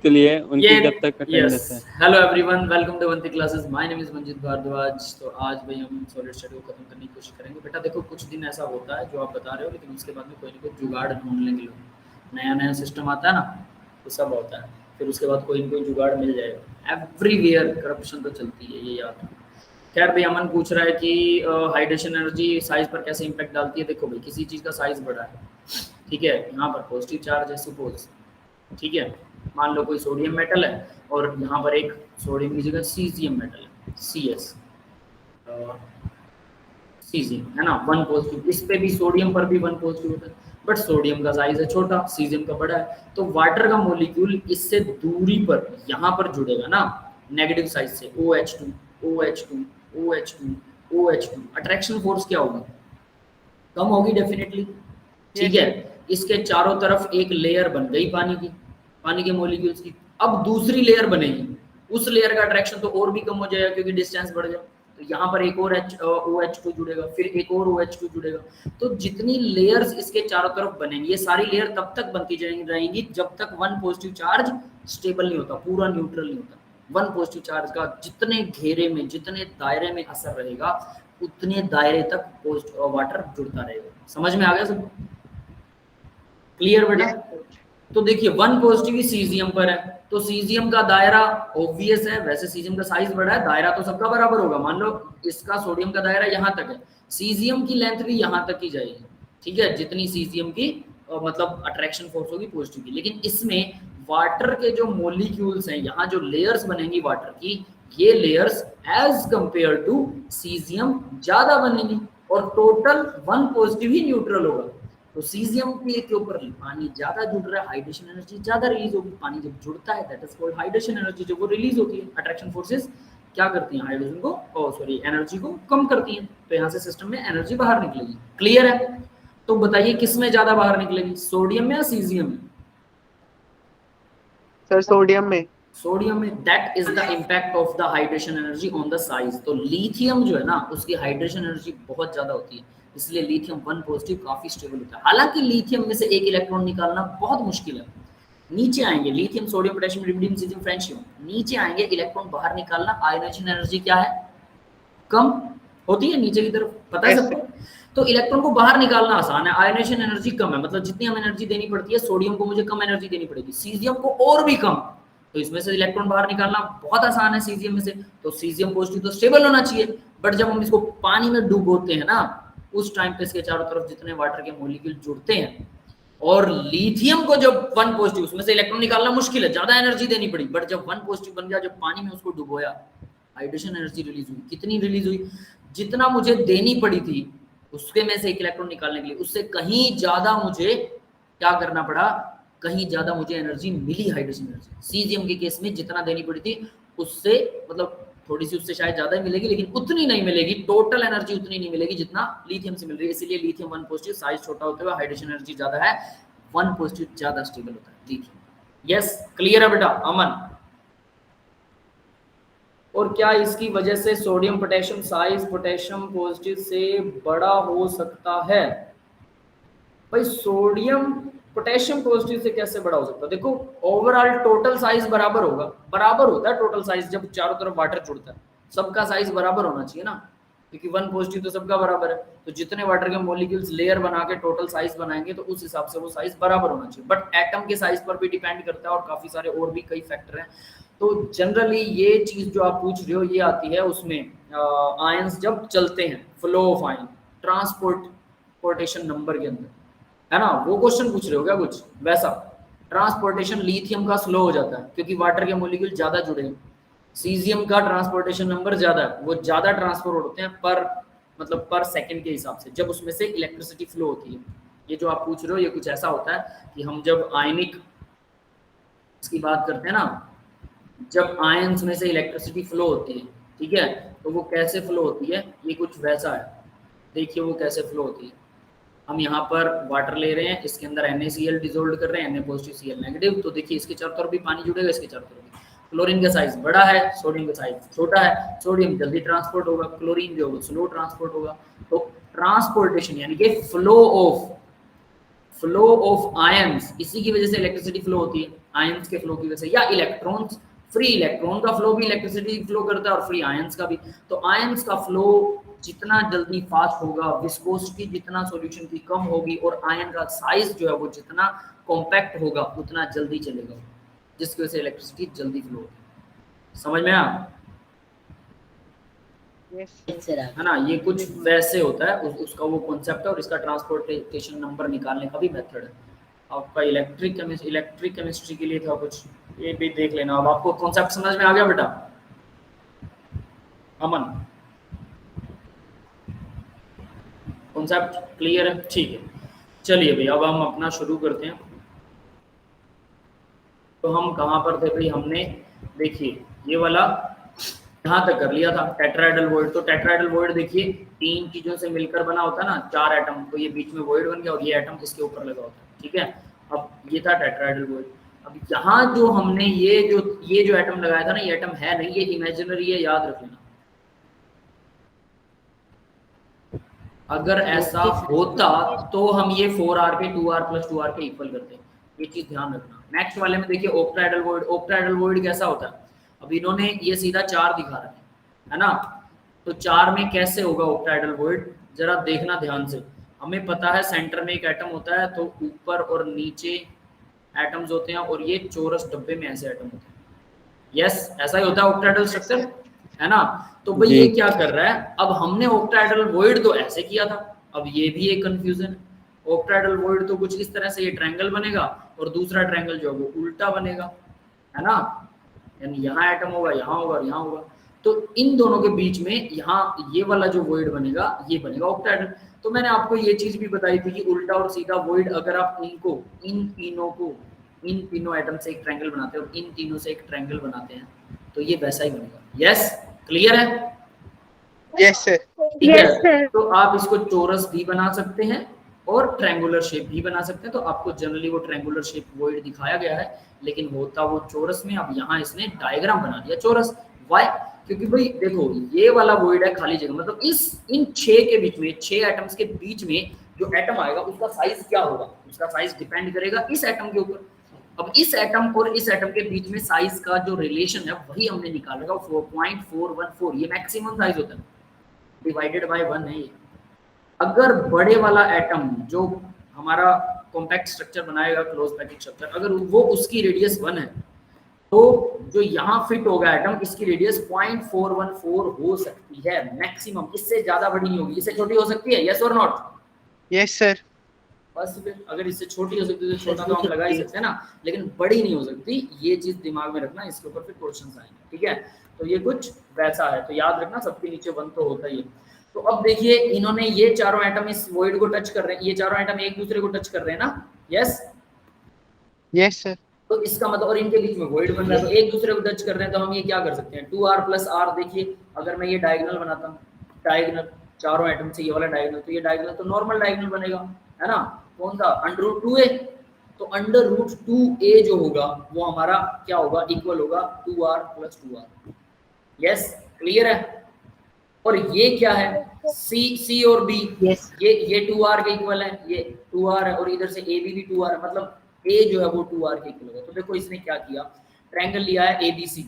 के लिए उनकी ये जब तक अटेंडेंस है। Hello everyone, welcome to Avanti classes. My name is Manjit Bhardwaj. तो आज भाई हम सॉलिड स्टडी को खत्म करने की कोशिश करेंगे। बेटा देखो, कुछ दिन ऐसा होता है जो आप बता रहे हो, लेकिन उसके बाद में कोई ना कोई जुगाड़ ढूंढ लेंगे लोग। नया नया सिस्टम आता है ना, तो सब होता है, फिर उसके बाद कोई ना कोई जुगाड़ मिल जाएगा। एवरीवेयर करप्शन तो चलती है, ये याद रखो। खैर भाई, अमन पूछ रहा है कि हाइड्रेशन एनर्जी साइज पर कैसे इंपैक्ट डालती है। देखो भाई, किसी चीज़ का साइज बड़ा है, ठीक है, यहाँ पर पॉजिटिव चार्ज है सपोज, ठीक है। मान लो कोई सोडियम मेटल है और यहाँ पर एक सोडियम की जगह सीजियम मेटल है, CS, सीजियम है ना, 1 पॉजिटिव। इस पे भी सोडियम पर भी 1 पॉजिटिव होता है, बट सोडियम का साइज है छोटा, सीजियम का बड़ा है। तो वाटर का मॉलिक्यूल इससे दूरी पर यहाँ पर जुड़ेगा ना, नेगेटिव साइज से, OH2 OH2 OH2 OH2। Attraction force क्या होगी? कम होगी डेफिनेटली, ठीक है। इसके चारों तरफ एक लेयर बन गई पानी की, पानी के मॉलिक्यूल्स की। अब दूसरी लेयर बनेगी, उस लेयर का अट्रैक्शन तो और भी कम हो जाएगा क्योंकि डिस्टेंस बढ़ जाए। तो यहाँ पर एक और OH2 जुड़ेगा, फिर एक और OH2 जुड़ेगा। तो जितनी लेयर्स इसके चारों तरफ बनेंगी, ये सारी लेयर तब तक बनती रहेंगी जब तक 1 पॉजिटिव चार्ज स्टेबल नहीं होता, पूरा न्यूट्रल नहीं होता। 1 पॉजिटिव चार्ज का जितने घेरे में, जितने दायरे में असर रहेगा, उतने दायरे तक वाटर जुड़ता रहेगा। समझ में आ गया सब? क्लियर बेटा? तो देखिए 1 पॉजिटिव ही सीजियम पर है, तो सीजियम का दायरा ऑब्वियस है, वैसे सीजियम का साइज बड़ा है, दायरा तो सबका बराबर होगा। मान लो इसका सोडियम का दायरा यहाँ तक है, सीजियम की लेंथ भी यहाँ तक ही जाएगी, ठीक है, जितनी सीजियम की मतलब अट्रैक्शन फोर्स होगी पॉजिटिव की। लेकिन इसमें वाटर के जो मॉलिक्यूल्स हैं, यहाँ जो लेयर्स बनेंगी वाटर की, ये layers as compare to caesium ज्यादा बनेंगी और टोटल 1 पॉजिटिव ही न्यूट्रल होगा। तो सीजियम के ऊपर पानी ज्यादा जुड़ रहा है, हाइड्रेशन एनर्जी ज्यादा रिलीज होगी। पानी जब जुड़ता है that is called hydration energy, जब वो रिलीज होती है। अट्रैक्शन फोर्सेस क्या करती हैं? हाइड्रोजन को एनर्जी को कम करती हैं, तो यहाँ से सिस्टम में एनर्जी बाहर निकलेगी। क्लियर है? तो बताइए किस में ज्यादा बाहर निकलेगी, सोडियम में या सीजियम में? सर सोडियम में। सोडियम में। That is the impact of the hydration energy on the size. तो लिथियम जो है ना, उसकी हाइड्रेशन एनर्जी बहुत ज्यादा होती है, इसलिए लिथियम 1 पॉजिटिव काफी स्टेबल होता है। हालांकि लिथियम में से एक इलेक्ट्रॉन निकालना बहुत मुश्किल है। नीचे आएंगे lithium, sodium, potassium, rubidium, caesium, francium, नीचे आएंगे इलेक्ट्रॉन बाहर निकालना। आयोनाइजेशन एनर्जी क्या है? कम होती है नीचे की तरफ, पता है सबको। तो इलेक्ट्रॉन को बाहर निकालना आसान है, आयोनाइजेशन एनर्जी कम है, मतलब जितनी हम एनर्जी देनी पड़ती है सोडियम को मुझे कम एनर्जी देनी पड़ेगी, सीजियम को और भी कम। तो इसमें से इलेक्ट्रॉन बाहर निकालना बहुत आसान है सीजियम में से। तो सीजियम पॉजिटिव तो स्टेबल होना चाहिए, बट जब हम इसको पानी में डुबोते हैं ना, उस टाइम पे इसके चारों तरफ जितने वाटर के मॉलिक्यूल जुड़ते हैं, और लिथियम को जब 1 पॉजिटिव, उसमें से इलेक्ट्रॉन निकालना मुश्किल है, ज्यादा एनर्जी देनी पड़ी, बट जब 1 पॉजिटिव बन गया, जब पानी में उसको डुबोया, हाइड्रेशन एनर्जी रिलीज हुई। कितनी रिलीज हुई? जितना मुझे देनी पड़ी थी उसके में से एक इलेक्ट्रॉन निकालने के लिए, उससे कहीं ज्यादा मुझे क्या करना पड़ा, कहीं ज्यादा मुझे एनर्जी मिली, हाइड्रेशन एनर्जी। सीजियम के केस में जितना देनी पड़ी थी उससे, मतलब थोड़ी सी उससे शायद ज्यादा ही मिलेगी, लेकिन उतनी नहीं मिलेगी, टोटल एनर्जी उतनी नहीं मिलेगी जितना लिथियम से मिल रही है। इसलिए लिथियम 1 पॉजिटिव, साइज छोटा होते हुए हाइड्रेशन एनर्जी ज्यादा है, 1 पॉजिटिव ज्यादा स्टेबल होता है लिथियम। यस, क्लियर है बेटा? अमन, और क्या इसकी वजह से sodium potassium size potassium positive से बड़ा हो सकता है? भाई सोडियम पोटेशियम पॉजिटिव से कैसे बड़ा हो सकता है? देखो ओवरऑल टोटल साइज बराबर होगा, बराबर होता है टोटल साइज जब चारों तरफ वाटर जुड़ता है, सबका साइज बराबर होना चाहिए ना, क्योंकि 1 पॉजिटिव तो सबका बराबर है। तो जितने वाटर के मॉलिक्यूल्स लेयर बना के टोटल साइज बनाएंगे तो उस हिसाब से वो साइज बराबर होना चाहिए। बट एटम के साइज पर भी डिपेंड करता है और काफी सारे और भी कई फैक्टर हैं। तो जनरली ये चीज जो आप पूछ रहे हो ये आती है उसमें आयंस जब चलते हैं, flow of ion, transportation number के अंदर, है ना? वो क्वेश्चन पूछ रहे हो क्या कुछ वैसा? ट्रांसपोर्टेशन लिथियम का स्लो हो जाता है क्योंकि वाटर के मॉलिक्यूल ज्यादा जुड़े हैं। सीजियम का ट्रांसपोर्टेशन नंबर ज्यादा है, वो ज्यादा ट्रांसपोर्ट होते हैं पर सेकंड के हिसाब से, जब उसमें से इलेक्ट्रिसिटी फ्लो होती है। ये जो आप पूछ रहे हो ये कुछ ऐसा होता है कि हम जब आयनिक इसकी बात करते हैं ना, जब आयंस में से इलेक्ट्रिसिटी फ्लो होती है, ठीक है, तो वो कैसे फ्लो होती है, ये कुछ वैसा है। देखिए वो कैसे फ्लो होती है। हम यहाँ पर वाटर ले रहे हैं, इसके अंदर NaCl डिसोल्व कर रहे हैं, Na पॉजिटिव Cl नेगेटिव। तो देखिए इसके चारों तरफ भी पानी जुड़ेगा, इसके चारों तरफ भी। क्लोरीन का साइज बड़ा है, सोडियम का साइज छोटा है। सोडियम जल्दी ट्रांसपोर्ट होगा, क्लोरीन जो होगा स्लो ट्रांसपोर्ट होगा। तो ट्रांसपोर्टेशन यानी कि फ्लो ऑफ आयंस, इसी की वजह से इलेक्ट्रिसिटी फ्लो होती है। आयंस के फ्लो की वजह से, या इलेक्ट्रॉन्स, फ्री इलेक्ट्रॉन का फ्लो भी इलेक्ट्रिसिटी फ्लो करता है और फ्री आयंस का भी। तो आयंस का फ्लो जितना जल्दी फास्ट होगा, विस्कोसिटी जितना सॉल्यूशन की कम होगी, और आयन का साइज जो है वो जितना कॉम्पैक्ट होगा उतना जल्दी चलेगा, जिसकी वजह से इलेक्ट्रिसिटी जल्दी फ्लो होगी। समझ में आया? है ना? ये कुछ वैसे होता है, उसका वो कॉन्सेप्ट है, और इसका ट्रांसपोर्टेशन नंबर निकालने का भी मेथड है। आपका इलेक्ट्रिक केमिस्ट्री के लिए था कुछ, ये भी देख लेना। अब आपको कॉन्सेप्ट समझ में आ गया बेटा? अमन, कॉन्सेप्ट क्लियर है? ठीक है, चलिए भाई अब हम अपना शुरू करते हैं। तो हम कहाँ पर थे भाई? हमने देखिए ये वाला यहाँ तक कर लिया था, टेट्राहेड्रल वॉइड। तो टेट्राहेड्रल वॉइड देखिए 3 चीजों से मिलकर बना होता है ना, 4 एटम, तो ये बीच में वॉइड बन गया और ये एटम इसके ऊपर लगा होता है, ठीक है। अब ये था टेट्राहेड्रल वॉइड। अब यहाँ जो हमने ये जो एटम लगाया था ना, ये एटम है नहीं, ये इमेजिनरी है, याद रख लेना। अगर ऐसा होता तो हम ये 4r के 2r + 2r के इक्वल करते हैं, ये चीज ध्यान रखना। नेक्स्ट वाले में देखिए ऑक्टाहेड्रल वॉइड। ऑक्टाहेड्रल वॉइड कैसा होता है? अब इन्होंने ये सीधा 4 दिखा रखा है ना, तो 4 में कैसे होगा ऑक्टाहेड्रल वॉइड, जरा देखना ध्यान से। हमें पता है सेंटर में एक एटम होता है, तो ऊपर और नीचे एटम्स होते हैं, और ये चौरस डब्बे में ऐसे एटम होते हैं। यस, ऐसा ही होता है ऑक्टाहेड्रल स्ट्रक्चर, है ना? तो भाई ये क्या कर रहा है? अब हमने ऑक्टाहेड्रल वॉइड तो ऐसे किया था, अब ये भी एक कंफ्यूजन है। ऑक्टाहेड्रल वॉइड तो कुछ इस तरह से ये ट्रायंगल बनेगा, और दूसरा ट्रायंगल जो है वो उल्टा बनेगा, है ना? यानी यहाँ एटम होगा, यहाँ होगा और यहाँ होगा। तो इन दोनों के बीच में यहाँ ये वाला जो वॉइड बनेगा, ये बनेगा ऑक्टाहेड्रल। तो मैंने आपको ये चीज भी बताई थी कि उल्टा और सीधा वॉइड, अगर आप इन तीनों एटम से एक ट्रायंगल बनाते हैं और इन तीनों से एक ट्रायंगल बनाते हैं, तो ये वैसा ही बनेगा। यस, क्लियर है? Yes sir. ठीक है, तो आप इसको चौरस भी बना सकते हैं और ट्रायंगुलर शेप भी बना सकते हैं। तो आपको जनरली वो ट्रायंगुलर शेप वॉइड दिखाया गया है, लेकिन होता वो चौरस में। अब यहाँ इसने डायग्राम बना दिया चौरस। व्हाई? क्योंकि भाई देखो ये वाला वॉइड है खाली जगह, मतलब इन 6 के बीच में, 6 एटम्स के बीच में जो एटम आएगा उसका साइज क्या होगा? उसका साइज डिपेंड करेगा इस एटम के ऊपर। अब इस एटम और इस एटम के बीच में साइज का जो रिलेशन है वही हमने निकालेगा, 4.414। ये मैक्सिमम साइज होता है, डिवाइडेड बाय 1 है ये। अगर बड़े वाला एटम जो हमारा कॉम्पैक्ट स्ट्रक्चर बनाएगा, क्लोज पैकेट स्ट्रक्चर, अगर वो उसकी रेडियस 1 है, तो जो यहाँ फिट होगा एटम, इसकी रेडियस 0.414 हो सकती है मैक्सिमम। इससे ज्यादा बड़ी नहीं होगी, इससे छोटी हो सकती है। यस और नॉट? Yes sir. बस फिर अगर इससे छोटी हो सकती है तो छोटा तो हम लगा ही सकते हैं ना, लेकिन बड़ी नहीं हो सकती। ये चीज दिमाग में रखना, इसके ऊपर फिर क्वेश्चंस आएंगे, ठीक है? तो ये कुछ वैसा है, तो याद रखना सबके नीचे 1 तो होता ही है। तो अब देखिए इन्होंने ये चारों एटम इस वॉइड को टच कर रहे हैं, ये चारों एटम एक दूसरे को टच कर रहे हैं ना। Yes yes sir. तो इसका मतलब, और इनके बीच में वॉइड बन रहा है, तो एक दूसरे को टच कर रहे हैं, तो हम ये क्या कर सकते हैं? 2r + r। देखिए अगर मैं ये डायगोनल बनाता हूँ, डायगोनल चारों एटम से ये वाला डायगोनल, तो ये डायगोनल तो नॉर्मल डायगोनल बनेगा, है ना? कौन सा? √2a। तो √2a जो होगा वो हमारा क्या होगा? इक्वल होगा 2r + 2r। यस, क्लियर है? और ये क्या है? C और B। yes. ये 2r के इक्वल है, ये 2r है, और इधर से AB भी 2r है, मतलब A जो है वो 2r के इक्वल होगा। तो देखो इसने क्या किया, ट्रायंगल लिया है ABC,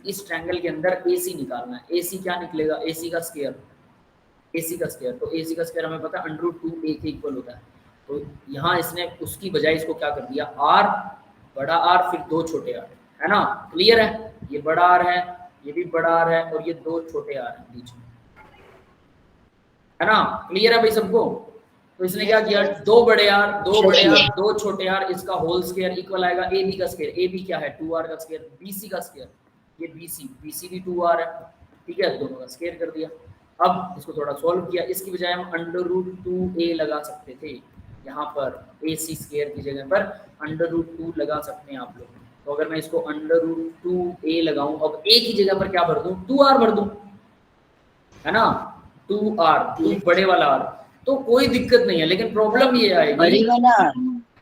इस ट्रायंगल के अंदर AC निकालना है। AC क्या निकलेगा? AC का स्क्वायर। तो AC का स्क्वायर हमें पता है √2a के इक्वल होता है। तो यहाँ इसने उसकी बजाय इसको क्या कर दिया? R, बड़ा R, फिर 2 छोटे r, है ना? क्लियर है? ये बड़ा R है, ये भी बड़ा R है, और ये 2 छोटे r हैं बीच में, है ना? क्लियर है भाई सबको? तो इसने क्या किया? 2 बड़े R, 2 छोटे r, इसका होल स्क्वायर इक्वल आएगा AB का स्क्वायर। AB क्या है? 2r का स्क्वायर। BC का स्क्वायर, ये BC भी 2r है, ठीक है? दोनों का स्क्वायर कर दिया। अब इसको थोड़ा सॉल्व किया, इसकी बजाय हम √2a लगा सकते थे यहाँ पर, AC स्क्वायर की जगह पर √2 लगा सकते हैं आप लोग। तो अगर मैं इसको √2a लगाऊं, अब a की जगह पर क्या भर दूं? 2r भर दूं, है ना? 2r, 2 बड़े वाला r, तो कोई दिक्कत नहीं है। लेकिन प्रॉब्लम ये आएगी,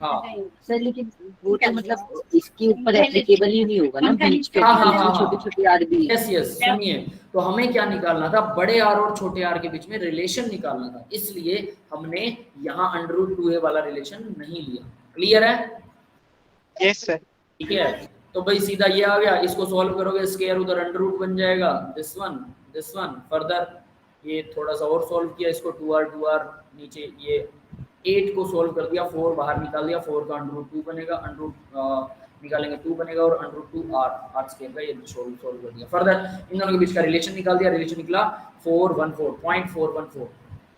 हाँ सर, लेकिन वो तो मतलब इसके ऊपर एप्लीकेबल ही नहीं होगा ना, बीच पे छोटे-छोटे आर भी। यस, सुनिए, तो हमें क्या निकालना था? बड़े आर और छोटे आर के बीच में रिलेशन निकालना था, इसलिए हमने यहाँ √2a वाला रिलेशन नहीं लिया। क्लियर है? यस सर, ठीक है। तो भाई सीधा ये आ गया, इसको सॉल्व करोगे स्क्वायर उधर अंडर रूट बन जाएगा, दिस वन फर्दर ये थोड़ा सा और सॉल्व किया इसको, 2r नीचे ये 8 को सॉल्व कर दिया, 4 बाहर निकाल दिया, 4 का अंडर रूट 2 बनेगा, अंडर रूट निकालेंगे 2 बनेगा और अंडर रूट 2 r स्क्वायर का ये सॉल्व कर दिया। फर्दर इन दोनों के बीच का रिलेशन निकाल दिया, रिलेशन निकला 414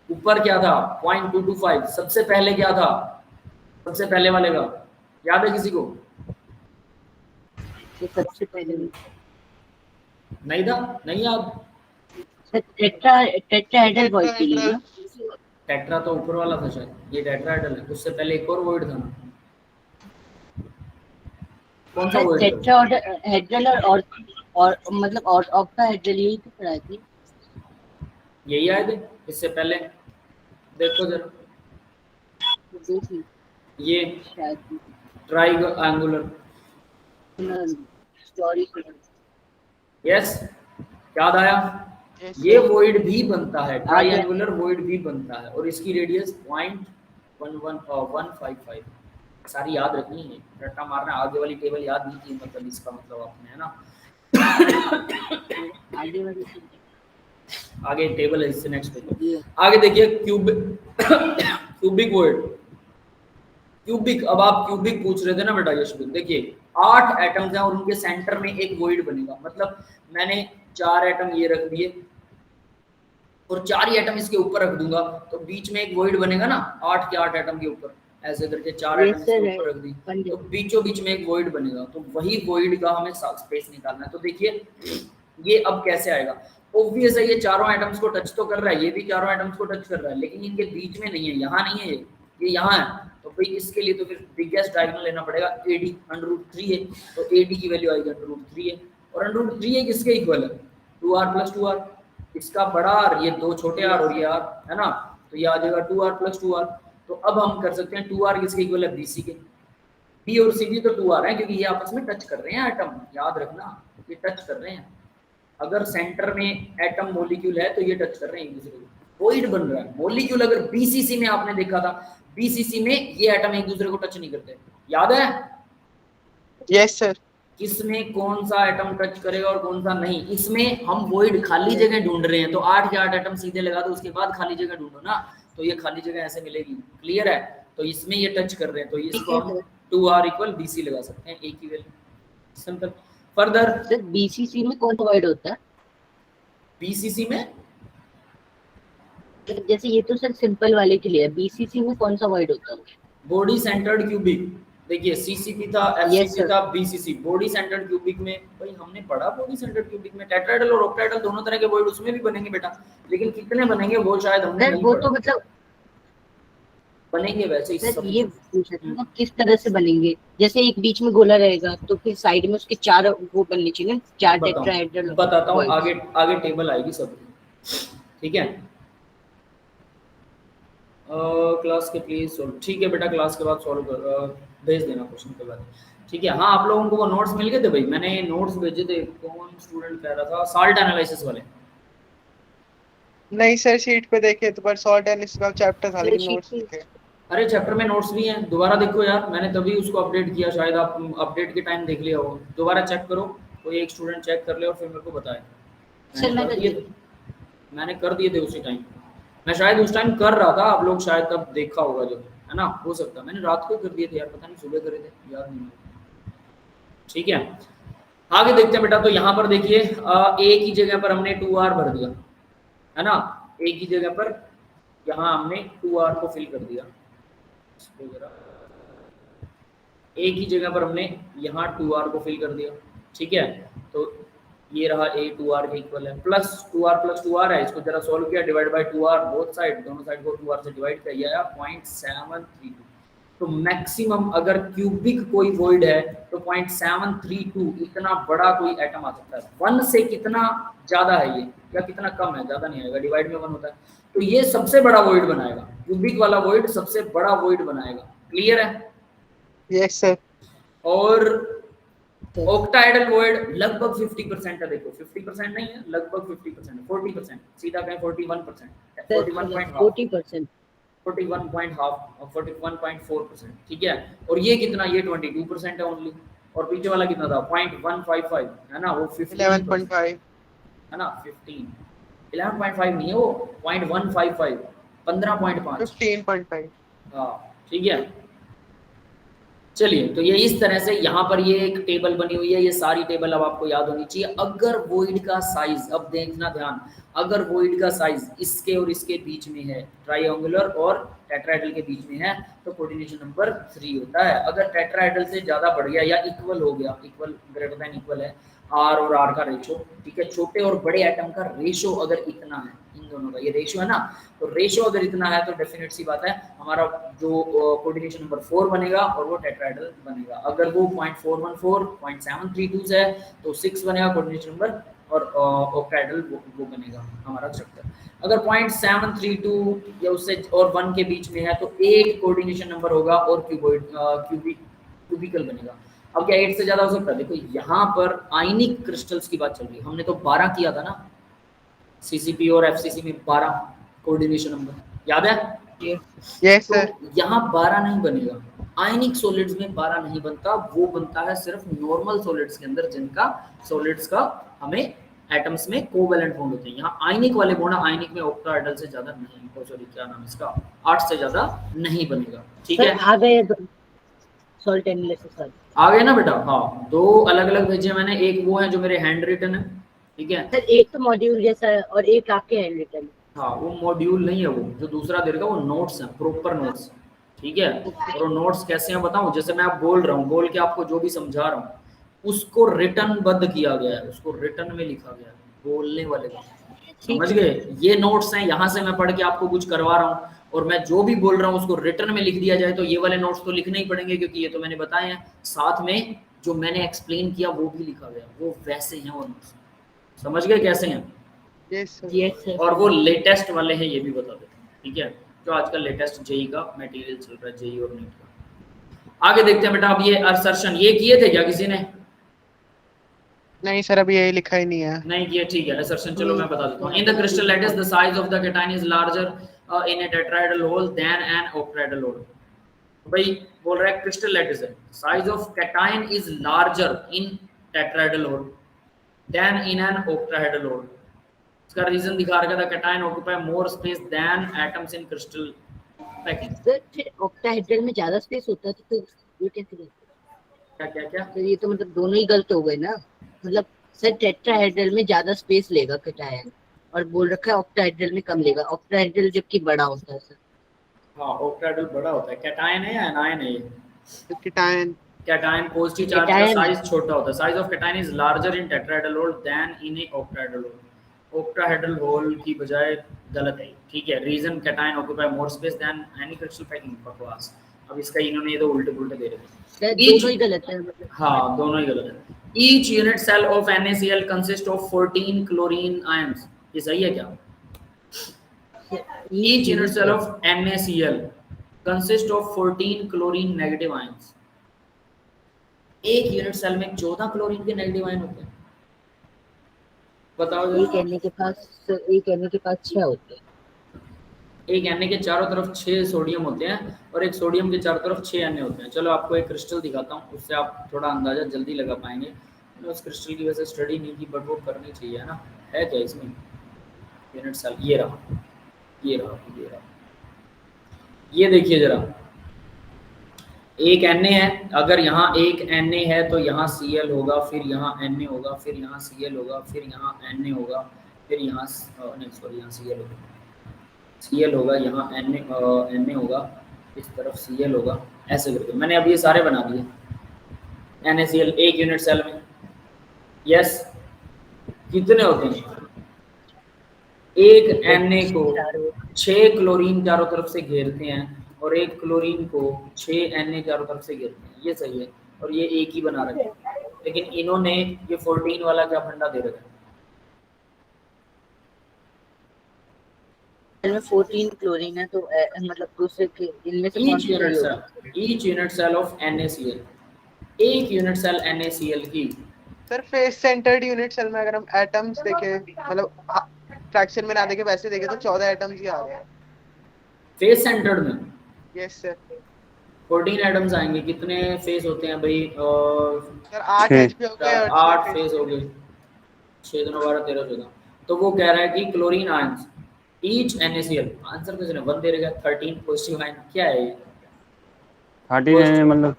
ऊपर क्या था 0.225, सबसे पहले क्या था, सबसे पहले वाले का याद है किसी को? तो सबसे पहले नहीं था, नहीं याद? टेट्राहेड्रल वॉइड के लिए ना, टेट्रा तो ऊपर वाला था शायद, ये टेट्राहेड्रल है, उससे पहले एक और वॉइड था ना, कौन सा वॉइड था? टेट्राहेड्रल और मतलब और ऑक्टाहेड्रल यही तो पढ़ाई थी, यही आए थे इससे पहले, देखो जरा ये शायद ट्राइंगुलर, सॉरी यस याद आया, ये वॉइड भी बनता है, ट्रायंगुलर वॉइड भी बनता है और इसकी रेडियस 0.155, सारी याद रखनी है, रट्टा मारना, आगे वाली टेबल याद नहीं की मतलब इसका मतलब आपने, है ना। आगे टेबल है इससे नेक्स्ट पे, आगे देखिए क्यूबिक वॉइड, क्यूबिक, अब आप क्यूबिक पूछ रहे थे ना बेटा यशवीर, देखिए 8 एटम्स हैं और उनके सेंटर में एक वॉइड बनेगा, मतलब मैंने 4 एटम ये रख दिए और 4 ही एटम इसके ऊपर रख दूंगा तो बीच में एक वॉइड बनेगा ना, 8 के 8 एटम के ऊपर ऐसे करके 4 एटम इसके ऊपर रख दी तो बीचों बीच में एक वॉइड बनेगा, तो वही वॉइड का हमें स्पेस निकालना है। तो देखिए ये अब कैसे आएगा, ऑब्वियस है ये चारों एटम्स को टच तो कर रहा है, ये भी चारों एटम्स को टच कर रहा है, लेकिन इनके बीच में नहीं है, यहाँ नहीं है, ये यहाँ है, तो भाई इसके लिए तो फिर बिगेस्ट डायगोनल लेना पड़ेगा, AD √3 है, तो AD की वैल्यू आएगी √3 है, और √3 है किसके इक्वल है, 2r + 2r, इसका बड़ा r, ये 2 छोटे r और ये r है ना, तो ये आ जाएगा 2r + 2r। तो अब हम कर सकते हैं 2r किसके इक्वल है, BC के, B और C भी तो 2r है क्योंकि ये आपस में टच कर रहे हैं एटम, याद रखना ये टच कर रहे हैं, अगर सेंटर में एटम मॉलिक्यूल है तो ये टच कर रहे हैं एक दूसरे को, वॉइड बन रहा है। मॉलिक्यूल अगर BCC में आपने देखा था, BCC में ये एटम एक दूसरे को टच नहीं करते, याद है? Yes sir. किसमें कौन सा एटम टच करेगा और कौन सा नहीं, इसमें हम वॉइड खाली जगह ढूंढ रहे हैं, तो 8 के 8 एटम सीधे लगा दो, उसके बाद खाली जगह ढूंढो ना, तो ये खाली जगह ऐसे मिलेगी, क्लियर है? तो इसमें ये टच कर रहे हैं तो इसको हम 2r = BC लगा सकते हैं, एक ही value, simple. Further sir BCC में कौन सा वॉइड होता है? BCC में जैसे ये तो सर सिंपल वाले के लिए है, BCC में कौन सा वॉइड होता है? बॉडी सेंटर्ड क्यूबिक, देखिए CCP था, FCC था, BCC, बॉडी सेंटर्ड क्यूबिक में भाई हमने पढ़ा, बॉडी सेंटर्ड क्यूबिक में टेट्राहेड्रल और ऑक्टाहेड्रल दोनों तरह के वॉइड उसमें भी बनेंगे बेटा, लेकिन कितने बनेंगे वो शायद हमने नहीं वो पढ़ा। तो मतलब बनेंगे वैसे ही सर ये पूछ रहे थे किस तरह से बनेंगे, जैसे एक बीच में गोला रहेगा तो फिर साइड में उसके 4 वो बनने चाहिए, 4 टेट्राहेड्रल। बताता हूँ, आगे टेबल आएगी सब, ठीक है? क्लास के प्लीज सॉल्व, ठीक है बेटा, क्लास के बाद सॉल्व कर भेज देना क्वेश्चन के बाद, ठीक है? हाँ आप लोगों को वो नोट्स मिल गए थे भाई, मैंने नोट्स भेजे थे, कौन स्टूडेंट कह रहा था, साल्ट एनालिसिस वाले? नहीं सर, शीट पे देखे तो पर सॉल्ट एनालिसिस का चैप्टर था लेकिन नोट्स नहीं थे। अरे चैप्टर में नोट्स भी हैं, दोबारा देखो यार, मैंने तभी उसको अपडेट किया, शायद आप अपडेट के टाइम देख लिया हो, दोबारा चेक करो, कोई एक स्टूडेंट चेक कर ले और फिर मेरे को बताए। मैंने कर दिए थे उसी टाइम, मैं शायद उस टाइम कर रहा था, आप लोग शायद तब देखा होगा जो, है ना, हो सकता है मैंने रात को कर दिए थे यार, पता नहीं सुबह करे थे, याद नहीं, ठीक है? आगे देखते हैं बेटा, तो यहाँ पर देखिए A की जगह पर हमने 2r भर दिया, है ना, A की जगह पर यहाँ हमने 2r को फिल कर दिया, A की जगह पर हमने यहाँ 2r को फिल कर दिया, ठीक है? तो ये रहा A 2r के इक्वल है, प्लस 2r + 2r है, इसको जरा सॉल्व किया, divide by 2r, both side, दोनों साइड को 2r से डिवाइड किया, आया 0.732। तो मैक्सिमम अगर क्यूबिक कोई वॉइड है तो 0.732, इतना बड़ा कोई एटम आ सकता है। 1 से कितना ज्यादा है ये या कितना कम है, ज्यादा नहीं आएगा, डिवाइड में 1 होता है, तो ये सबसे बड़ा वॉइड बनाएगा, क्यूबिक वाला वॉइड सबसे बड़ा वॉइड बनाएगा, क्लियर है? Yes sir. और ऑक्टाहेड्रल वॉइड लगभग 50% है, देखो 50% नहीं है, लगभग 50% है, 40%, सीधा कहें 41%, 41.5, 40%, 41.4%, ठीक है। और ये कितना, ये 22% है ओनली, और पीछे वाला कितना था 0.155 है ना, वो 15%, 11.5 है ना 15, 11.5 नहीं है वो 0.155, 15.5, 15.5 हाँ ठीक है। चलिए, तो ये इस तरह से यहाँ पर ये एक टेबल बनी हुई है, ये सारी टेबल अब आपको याद होनी चाहिए। अगर वॉइड का साइज, अब देखना ध्यान, अगर वॉइड का साइज इसके और इसके बीच में है, ट्राइंगुलर और टेट्राहेड्रल के बीच में है, तो कोऑर्डिनेशन नंबर 3 होता है। अगर टेट्राहेड्रल से ज्यादा बढ़ गया या इक्वल हो गया, इक्वल ग्रेटर देन इक्वल है आर और आर का रेशो, ठीक है, छोटे और बड़े एटम का रेशो अगर इतना है, इन दोनों का ये रेशो है ना, तो रेशो अगर इतना है तो डेफिनेट सी बात है हमारा जो कोऑर्डिनेशन नंबर 4 बनेगा और वो टेट्राहेड्रल बनेगा। अगर वो 0.414 0.732 है तो 6 बनेगा कोऑर्डिनेशन नंबर, और ऑक्टाहेड्रल वो बनेगा हमारा स्ट्रक्चर। अगर 0.732 या उससे और 1 के बीच में है तो 8 कोऑर्डिनेशन नंबर होगा और क्यूबिकल बनेगा। अब क्या 8 से ज्यादा हो सकता है? देखो यहाँ पर आयनिक क्रिस्टल्स की बात चल रही है, हमने तो 12 किया था ना सीसीपी और एफसीसी में, 12 कोऑर्डिनेशन नंबर याद है? यस तो सर। यहाँ 12 नहीं बनेगा, आयनिक सॉलिड्स में 12 नहीं बनता, वो बनता है सिर्फ नॉर्मल सॉलिड्स के अंदर, जिनका सॉलिड्स का हमें एटम्स में कोवैलेंट बॉन्ड होते हैं। यहाँ आयनिक वाले बॉन्ड, आयनिक में ऑक्टाहेड्रल से ज्यादा नहीं, सॉरी क्या नाम इसका, 8 से ज्यादा नहीं बनेगा, ठीक है। आ गए सॉल्ट एनालिसिस आ गए ना बेटा? हाँ, 2 अलग अलग भेजे मैंने, एक वो है जो मेरे हैंड रिटन है, ठीक है सर, एक तो मॉड्यूल जैसा है और एक आपके हैंड रिटन। हाँ, वो मॉड्यूल नहीं है, वो जो दूसरा दे रखा वो नोट्स हैं, प्रॉपर नोट्स, ठीक है। और वो नोट्स कैसे हैं बताऊं? जैसे मैं आप बोल रहा हूँ, बोल के आपको जो भी समझा रहा हूँ उसको रिटर्न बद्ध किया गया है, उसको रिटर्न में लिखा गया है, बोलने वाले को, समझ गए? ये नोट्स हैं, यहाँ से मैं पढ़ के आपको कुछ करवा रहा हूँ और मैं जो भी बोल रहा हूँ उसको रिटर्न में लिख दिया जाए, तो ये वाले नोट्स तो लिखने ही पड़ेंगे, क्योंकि ये तो मैंने बताए हैं। साथ में जो मैंने एक्सप्लेन किया वो भी लिखा गया, वो वैसे हैं वो नोट्स, समझ गए कैसे हैं? Yes sir. और वो लेटेस्ट वाले हैं, ये भी बता देते हैं, ठीक है, जो आजकल लेटेस्ट जेई का मटेरियल चल रहा है, जेई और नीट का। आगे देखते हैं बेटा। अब ये असर्शन ये किए थे क्या किसी ने? नहीं सर, अभी यही लिखा ही नहीं है। नहीं किया, ठीक है। असर्शन चलो मैं बता देता हूँ। In the crystal lattice the size of the cation is larger in a tetrahedral hole than an octahedral hole. भाई बोल रहा है क्रिस्टल लैटिस है, size of cation is larger in tetrahedral hole than in an octahedral hole. इसका reason दिखा रखा था, cation occupy more space than atoms in crystal packing. Sir फिर ऑक्टाहेड्रल में ज्यादा स्पेस होता है तो ये कैसे रहता क्या क्या क्या? है? ये तो मतलब दोनों ही गलत हो गए ना। मतलब सर टेट्राहेड्रल में ज्यादा स्पेस लेगा कैटायन, और बोल रखा है ऑक्टाहेड्रल में कम लेगा, ऑक्टाहेड्रल जबकि बड़ा होता है सर। हाँ, ऑक्टाहेड्रल बड़ा होता है। कैटायन है या एनायन है? ये कैटायन। कैटायन पॉजिटिव चार्ज का साइज छोटा होता है। Size of cation is larger in tetrahedral hole than in a octahedral hole. Octahedral hole की बजाय गलत है, ठीक है। Reason cation occupy more space than any crystal packing. बकवास। अब इसका इन्होंने ये तो उल्टे पुल्टे दे रखे हैं। दोनों ही गलत है मतलब। हाँ, दोनों ही गलत है। Each unit cell of NaCl consist of 14 chlorine ions. ये सही है क्या? Each unit cell of NaCl consists of 14 chlorine negative ions. एक यूनिट सेल में 14 क्लोरीन के नेगेटिव आयन होते हैं। बताओ जरा। एक Na के पास 6 होते हैं। एक Na के चारों तरफ 6 सोडियम होते हैं और एक सोडियम के चारों तरफ 6 Na होते हैं। चलो आपको एक क्रिस्टल दिखाता हूँ, उससे आप थोड़ा अंदाजा जल्दी लगा पाएंगे। मैंने उस क्रिस्टल की वजह से स्टडी नहीं की, बट वो करनी चाहिए, है ना। है क्या इसमें यूनिट सेल? ये रहा, ये रहा, ये रहा। ये देखिए जरा, एक Na है, अगर यहाँ एक Na है तो यहाँ Cl होगा, फिर यहाँ Na होगा, फिर यहाँ Cl होगा, फिर यहाँ Na होगा, फिर यहाँ नहीं सॉरी यहाँ Cl होगा, Cl होगा, यहाँ Na होगा, इस तरफ Cl होगा, ऐसे करके मैंने अब ये सारे बना दिए NaCl एक यूनिट सेल में। यस, कितने होते हैं? एक Na को 6 क्लोरीन चारों तरफ से घेरते हैं और एक क्लोरीन को 6 Na चारों तरफ से घेरते हैं। ये सही है, और ये एक ही बना रखे हैं, लेकिन इन्होंने ये 14 वाला क्या फंडा दे रखा है? में 14 क्लोरीन है, तो मतलब दूसरे के इनमें से each unit cell of NaCl, एक यूनिट सेल NaCl की। Sir face centred unit cell में अगर हम एटम्स देखें, मतलब फ्रैक्शन में ना देखे, वैसे देखे तो 14 एटम्स ही आ रहे हैं। फेस सेंटर्ड में यस सर 14 एटम्स आएंगे। कितने फेस होते हैं भाई? सर 8 छः। एचपी हो गए और 8 6 फेस हो गए, 6 2 12 13 14। तो वो कह रहा है कि chlorine ions each NaCl, answer किसने 1 दे रखा है, 13 पॉजिटिव आयन। क्या है ये? 13 मतलब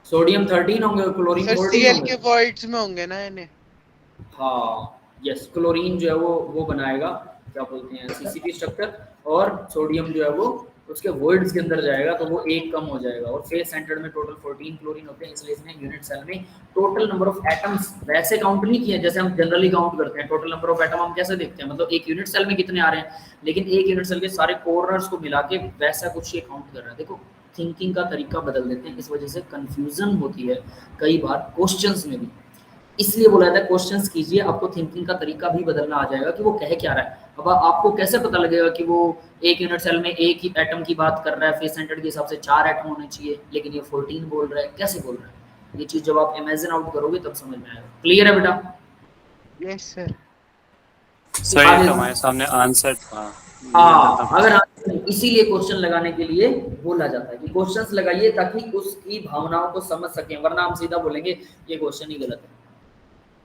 सोडियम 13 होंगे, क्लोरीन सर 14 सीएल होंगे। के वॉइड्स में होंगे ना इन्हें। हाँ यस, क्लोरीन जो है वो बनाएगा, क्या बोलते हैं, CCP स्ट्रक्चर, और सोडियम जो है वो उसके वॉइड्स के अंदर जाएगा, तो वो एक कम हो जाएगा। और फेस सेंटर्ड में टोटल 14 क्लोरीन होते हैं, इसलिए इसने यूनिट सेल में टोटल नंबर ऑफ एटम्स वैसे काउंट नहीं किए जैसे हम जनरली काउंट करते हैं। टोटल नंबर ऑफ एटम हम कैसे देखते हैं, मतलब एक यूनिट सेल में कितने आ रहे हैं, लेकिन एक यूनिट सेल के सारे कॉर्नर्स को मिला के वैसा कुछ ये काउंट कर रहा है। देखो थिंकिंग का तरीका बदल देते हैं, इस वजह से कंफ्यूजन होती है कई बार क्वेश्चंस में भी। इसलिए बोला जाता है क्वेश्चंस कीजिए, आपको थिंकिंग का तरीका भी बदलना आ जाएगा कि वो कह क्या रहा है। अब आपको कैसे पता लगेगा कि वो एक यूनिट सेल में एक ही एटम की बात कर रहा है, फेस सेंटर्ड के हिसाब से 4 एटम होने चाहिए, लेकिन ये 14 बोल रहा है, कैसे बोल रहा है? ये चीज जब आप इमेजिन आउट करोगे तब समझ में आएगा। क्लियर है बेटा? Yes sir. सर ये तो हमारे सामने आंसर था। हाँ, अगर इसीलिए क्वेश्चन लगाने के लिए बोला जाता है कि क्वेश्चंस लगाइए ताकि उसकी भावनाओं को समझ सकें, वरना हम सीधा बोलेंगे ये क्वेश्चन ही गलत है।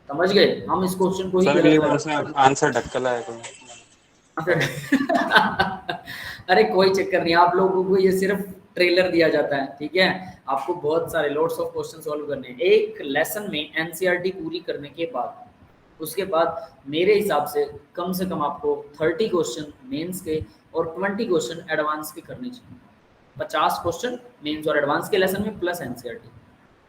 समझ गए? हम इस क्वेश्चन को ही सर ये गलत उसमें आंसर ढक्कला है कोई। अरे कोई चक्कर नहीं, आप लोगों को ये सिर्फ ट्रेलर दिया जाता है, ठीक है? आपको बहुत सारे लॉट्स ऑफ क्वेश्चन सॉल्व करने हैं एक लेसन में। एनसीईआरटी पूरी करने के बाद उसके बाद मेरे हिसाब से कम आपको 30 क्वेश्चन मेंस के और 20 क्वेश्चन एडवांस के करने चाहिए। 50 क्वेश्चन मेंस और एडवांस के लेसन में प्लस एनसीईआरटी।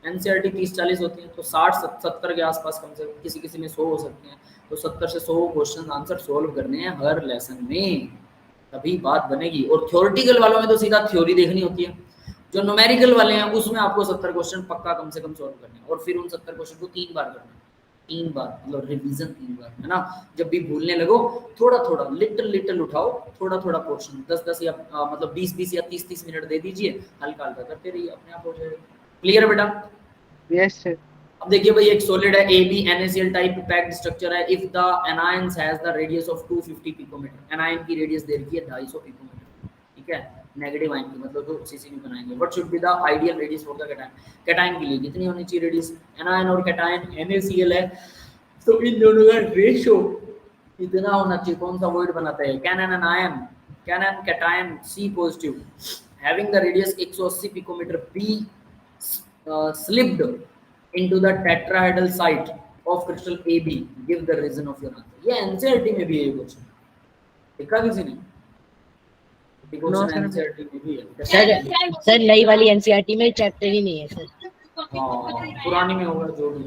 एनसीईआरटी 30-40 होती है, तो 60-70 के आसपास कम से कम, किसी में 100 हो सकते हैं, तो 70 से 100 क्वेश्चन आंसर सोल्व करने हैं हर लेसन में, तभी बात बनेगी। और थ्योरेटिकल वालों में तो सीधा थ्योरी देखनी होती है। जो न्यूमेरिकल वाले हैं उसमें आपको 70 क्वेश्चन पक्का कम से कम सोल्व करने हैं, और फिर उन 70 क्वेश्चन को 3 बार करना है, 3 बार मतलब रिवीजन 3 बार, है ना? जब भी भूलने लगो थोड़ा थोड़ा लिटिल उठाओ, थोड़ा थोड़ा पोर्शन 10-10 या मतलब 20-20 या 30-30 मिनट दे दीजिए, हल्का हल्का करते रहिए, अपने आप हो जाएगा। क्लियर है बेटा? Yes sir. अब देखिए भाई, एक सॉलिड है AB NaCl type packed structure है। If the anions has the radius of 250 picometre, anion की रेडियस दे रखी है 250 पिकोमीटर, ठीक है? नेगेटिव आयन की, मतलब तो CCP बनाएंगे। What should be the ideal radius for the cation? Cation के लिए कितनी होनी चाहिए रेडियस? एनायन और कैटायन NaCl है, तो इन दोनों का रेशियो इतना होना चाहिए। कौन सा वर्ड बनाता है? Can an ion, can an cation C positive having the radius 180 picometre be slipped into the tetrahedral site of crystal AB, give the reason of your answer। ये एनसीईआरटी में भी है, कुछ देखा किसी ने? एनसीईआरटी में भी है सर नई वाली एनसीईआरटी में चैप्टर ही नहीं है सर। हाँ, पुरानी में होगा जो भी।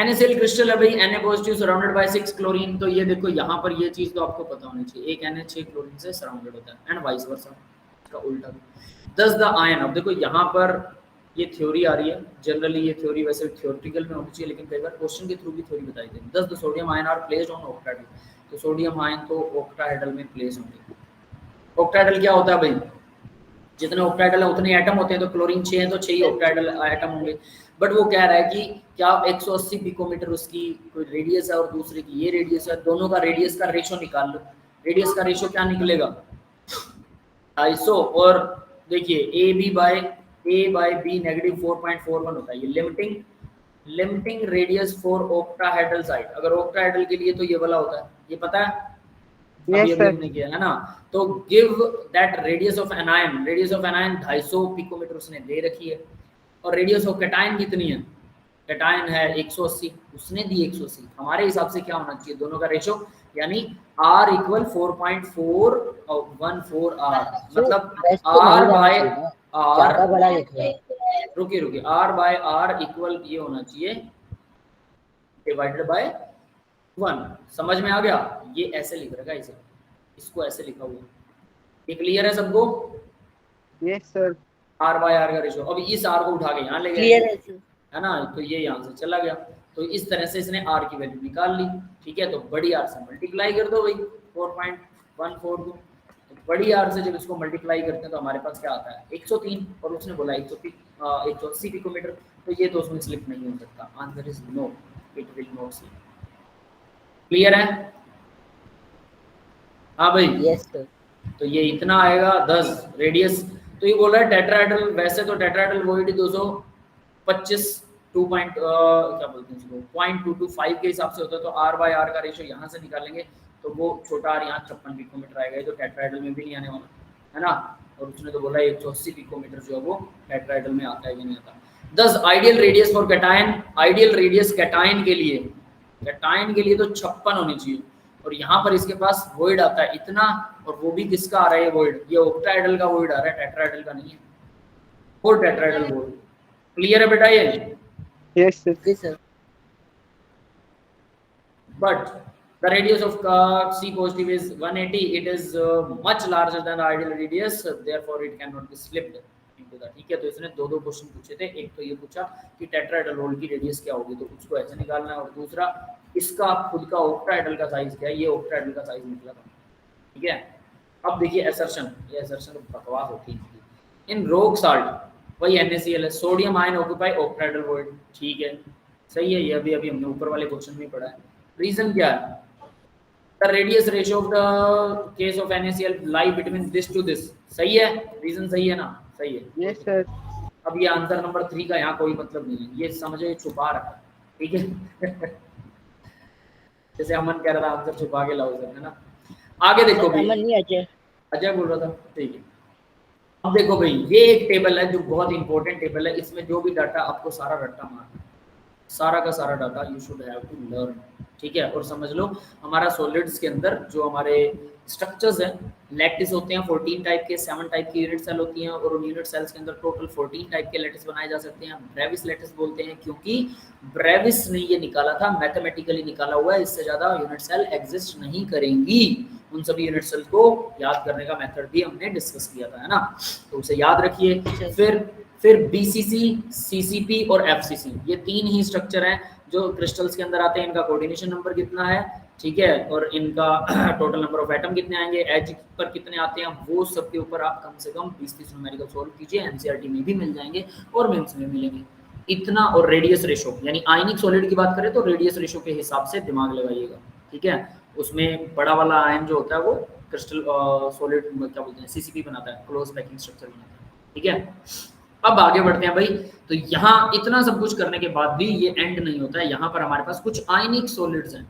NaCl क्रिस्टल है भाई, Na positive surrounded by 6 chlorine. तो ये देखो यहाँ पर ये चीज तो आपको पता होनी चाहिए, एक Na 6 क्लोरीन से सराउंडेड होता है, एंड वाइस वर्सा, इसका उल्टा भी। दस द आयन, अब देखो यहाँ पर ये थ्योरी आ रही है, जनरली ये थ्योरी वैसे थ्योरेटिकल में होनी चाहिए, लेकिन कई बार क्वेश्चन के थ्रू भी थ्योरी बताई गई। 10 the sodium ion are placed on octahedral, तो सोडियम आयन तो ऑक्टाहेड्रल में प्लेस होंगे। ऑक्टाहेड्रल क्या होता है भाई? जितने ऑक्टाहेड्रल है उतने एटम होते हैं, तो क्लोरीन 6 है तो 6 ही ऑक्टाहेड्रल एटम होंगे। बट वो कह रहा है कि क्या 180 पिकोमीटर उसकी कोई रेडियस है और दूसरे की ये रेडियस है, दोनों का रेडियस का रेशियो निकाल लो। रेडियस का रेशियो क्या निकलेगा? 250। और देखिए A by B नेगेटिव 4.41 होता है। ये limiting radius for octahedral site. अगर ऑक्टाहेड्रल के लिए तो ये वाला होता है, ये पता है? Yes, अभी हमने किया है ना। तो give that radius of anion, 250 picometre उसने दे रखी है। और रेडियस ऑफ कैटायन कितनी है? कैटायन है 180, उसने दी 180। हमारे हिसाब से क्या होना चाहिए दोनों का रेशियो, यानी R = 4.414 R, मतलब R by R, रुकिए R by R इक्वल ये होना चाहिए डिवाइडेड बाय 1। समझ में आ गया? ये ऐसे लिख रखा है, इसे इसको ऐसे लिखा हुआ। ये क्लियर है सबको? Yes sir. R by R का रेशियो। अब इस R को उठा के यहाँ ले गए, क्लियर है सर, है ना? तो ये यहाँ से चला गया, तो इस तरह से इसने R की वैल्यू निकाल ली, ठीक है? तो बड़ी R से मल्टीप्लाई कर दो भाई 4.14 को। तो बड़ी R से जब इसको मल्टीप्लाई करते हैं तो हमारे पास क्या आता है? 103, और उसने बोला 180 पिकोमीटर, तो ये तो उसमें स्लिप नहीं हो सकता। Answer is no, it will not slip. Clear है? हाँ भाई। Yes sir. तो तो ये इतना आएगा 10 रेडियस। तो ये बोल रहा है टेट्राहेड्रल, वैसे तो टेट्राहेड्रल वॉइड 225 क्या बोलते हैं इसको 0.225 के हिसाब से होता है, तो r बाय r का रेशियो यहाँ से निकालेंगे तो वो छोटा r यहाँ 56 पिकोमीटर आएगा, ये तो टेट्राहेड्रल में भी नहीं आने वाला है ना। और उसने तो बोला 180 पिकोमीटर जो है वो टेट्राहेड्रल में आता है कि नहीं आता। 10 ideal radius for cation, ideal radius cation के लिए तो 56 होनी चाहिए, और यहाँ पर इसके पास वॉइड आता है इतना, और वो भी किसका आ रहा है वॉइड, ये ऑक्टाहेड्रल का वॉइड आ रहा है, टेट्राहेड्रल का नहीं है, और टेट्राहेड्रल वॉइड। क्लियर है बेटा ये? Yes sir. Okay sir. But the radius of C positive is 180. It is much larger than the ideal radius, therefore it cannot be slipped into that. ठीक है, तो इसने दो क्वेश्चन पूछे थे, एक तो ये पूछा कि टेट्राहेड्रल रोल की रेडियस क्या होगी, तो उसको ऐसे निकालना है, और दूसरा इसका खुद का ऑक्टाहेड्रल का साइज क्या है, ये ऑक्टाहेड्रल का साइज निकला था। ठीक है, अब देखिए असर्शन, ये असर्शन बकवास होती है। इन रॉक साल्ट वही NaCl है, sodium ion occupy octahedral void. ठीक है, सही है, ये अभी हमने ऊपर वाले क्वेश्चन में पढ़ा है। रीजन क्या है? The radius ratio of the case of NaCl lie between this two this. सही है, रीजन सही है ना? सही है। Yes sir. अब ये आंसर नंबर 3 का यहाँ कोई मतलब नहीं है, ये समझो ये छुपा रखा है। ठीक है जैसे अमन कह रहा था आंसर छुपा के लाओ सर, है ना। आगे देखो भाई, अमन नहीं अजय बोल रहा था। ठीक है, अब देखो भाई, ये एक टेबल है जो बहुत इंपॉर्टेंट टेबल है, इसमें जो भी डाटा आपको सारा रट्टा मारना, सारा का सारा data you should have to learn. ठीक है, और समझ लो हमारा सॉलिड्स के अंदर जो हमारे स्ट्रक्चर्स हैं, लैटिस होते हैं 14 टाइप के, 7 टाइप की यूनिट सेल होती हैं, और उन यूनिट सेल्स के अंदर टोटल 14 टाइप के लैटिस बनाए जा सकते हैं। ब्रेविस लैटिस बोलते हैं क्योंकि ब्रेविस ने ये निकाला था, मैथमेटिकली निकाला हुआ है, इससे ज़्यादा यूनिट सेल एग्जिस्ट नहीं करेंगी। उन सभी यूनिट सेल को याद करने का मेथड भी हमने डिस्कस किया था, है ना, तो उसे याद रखिए। फिर BCC, CCP और FCC, ये 3 ही स्ट्रक्चर हैं जो क्रिस्टल्स के अंदर आते हैं। इनका कोऑर्डिनेशन नंबर कितना है, ठीक है, और इनका टोटल नंबर ऑफ एटम कितने आएंगे, एज पर कितने आते हैं, वो सब के ऊपर आप कम से कम 20-30 न्यूमेरिकल सॉल्व कीजिए, NCERT में भी मिल जाएंगे और मेंस में मिलेंगे इतना। और रेडियस रेशो, यानी आयनिक सॉलिड की बात करें तो रेडियस रेशो के हिसाब से दिमाग लगाइएगा। ठीक है, उसमें बड़ा वाला आयन जो होता है वो क्रिस्टल सॉलिड क्या बोलते हैं, CCP बनाता है, क्लोज पैकिंग स्ट्रक्चर बनाता है। ठीक है, अब आगे बढ़ते हैं भाई। तो यहाँ इतना सब कुछ करने के बाद भी ये एंड नहीं होता है, यहाँ पर हमारे पास कुछ आयनिक सॉलिड्स हैं।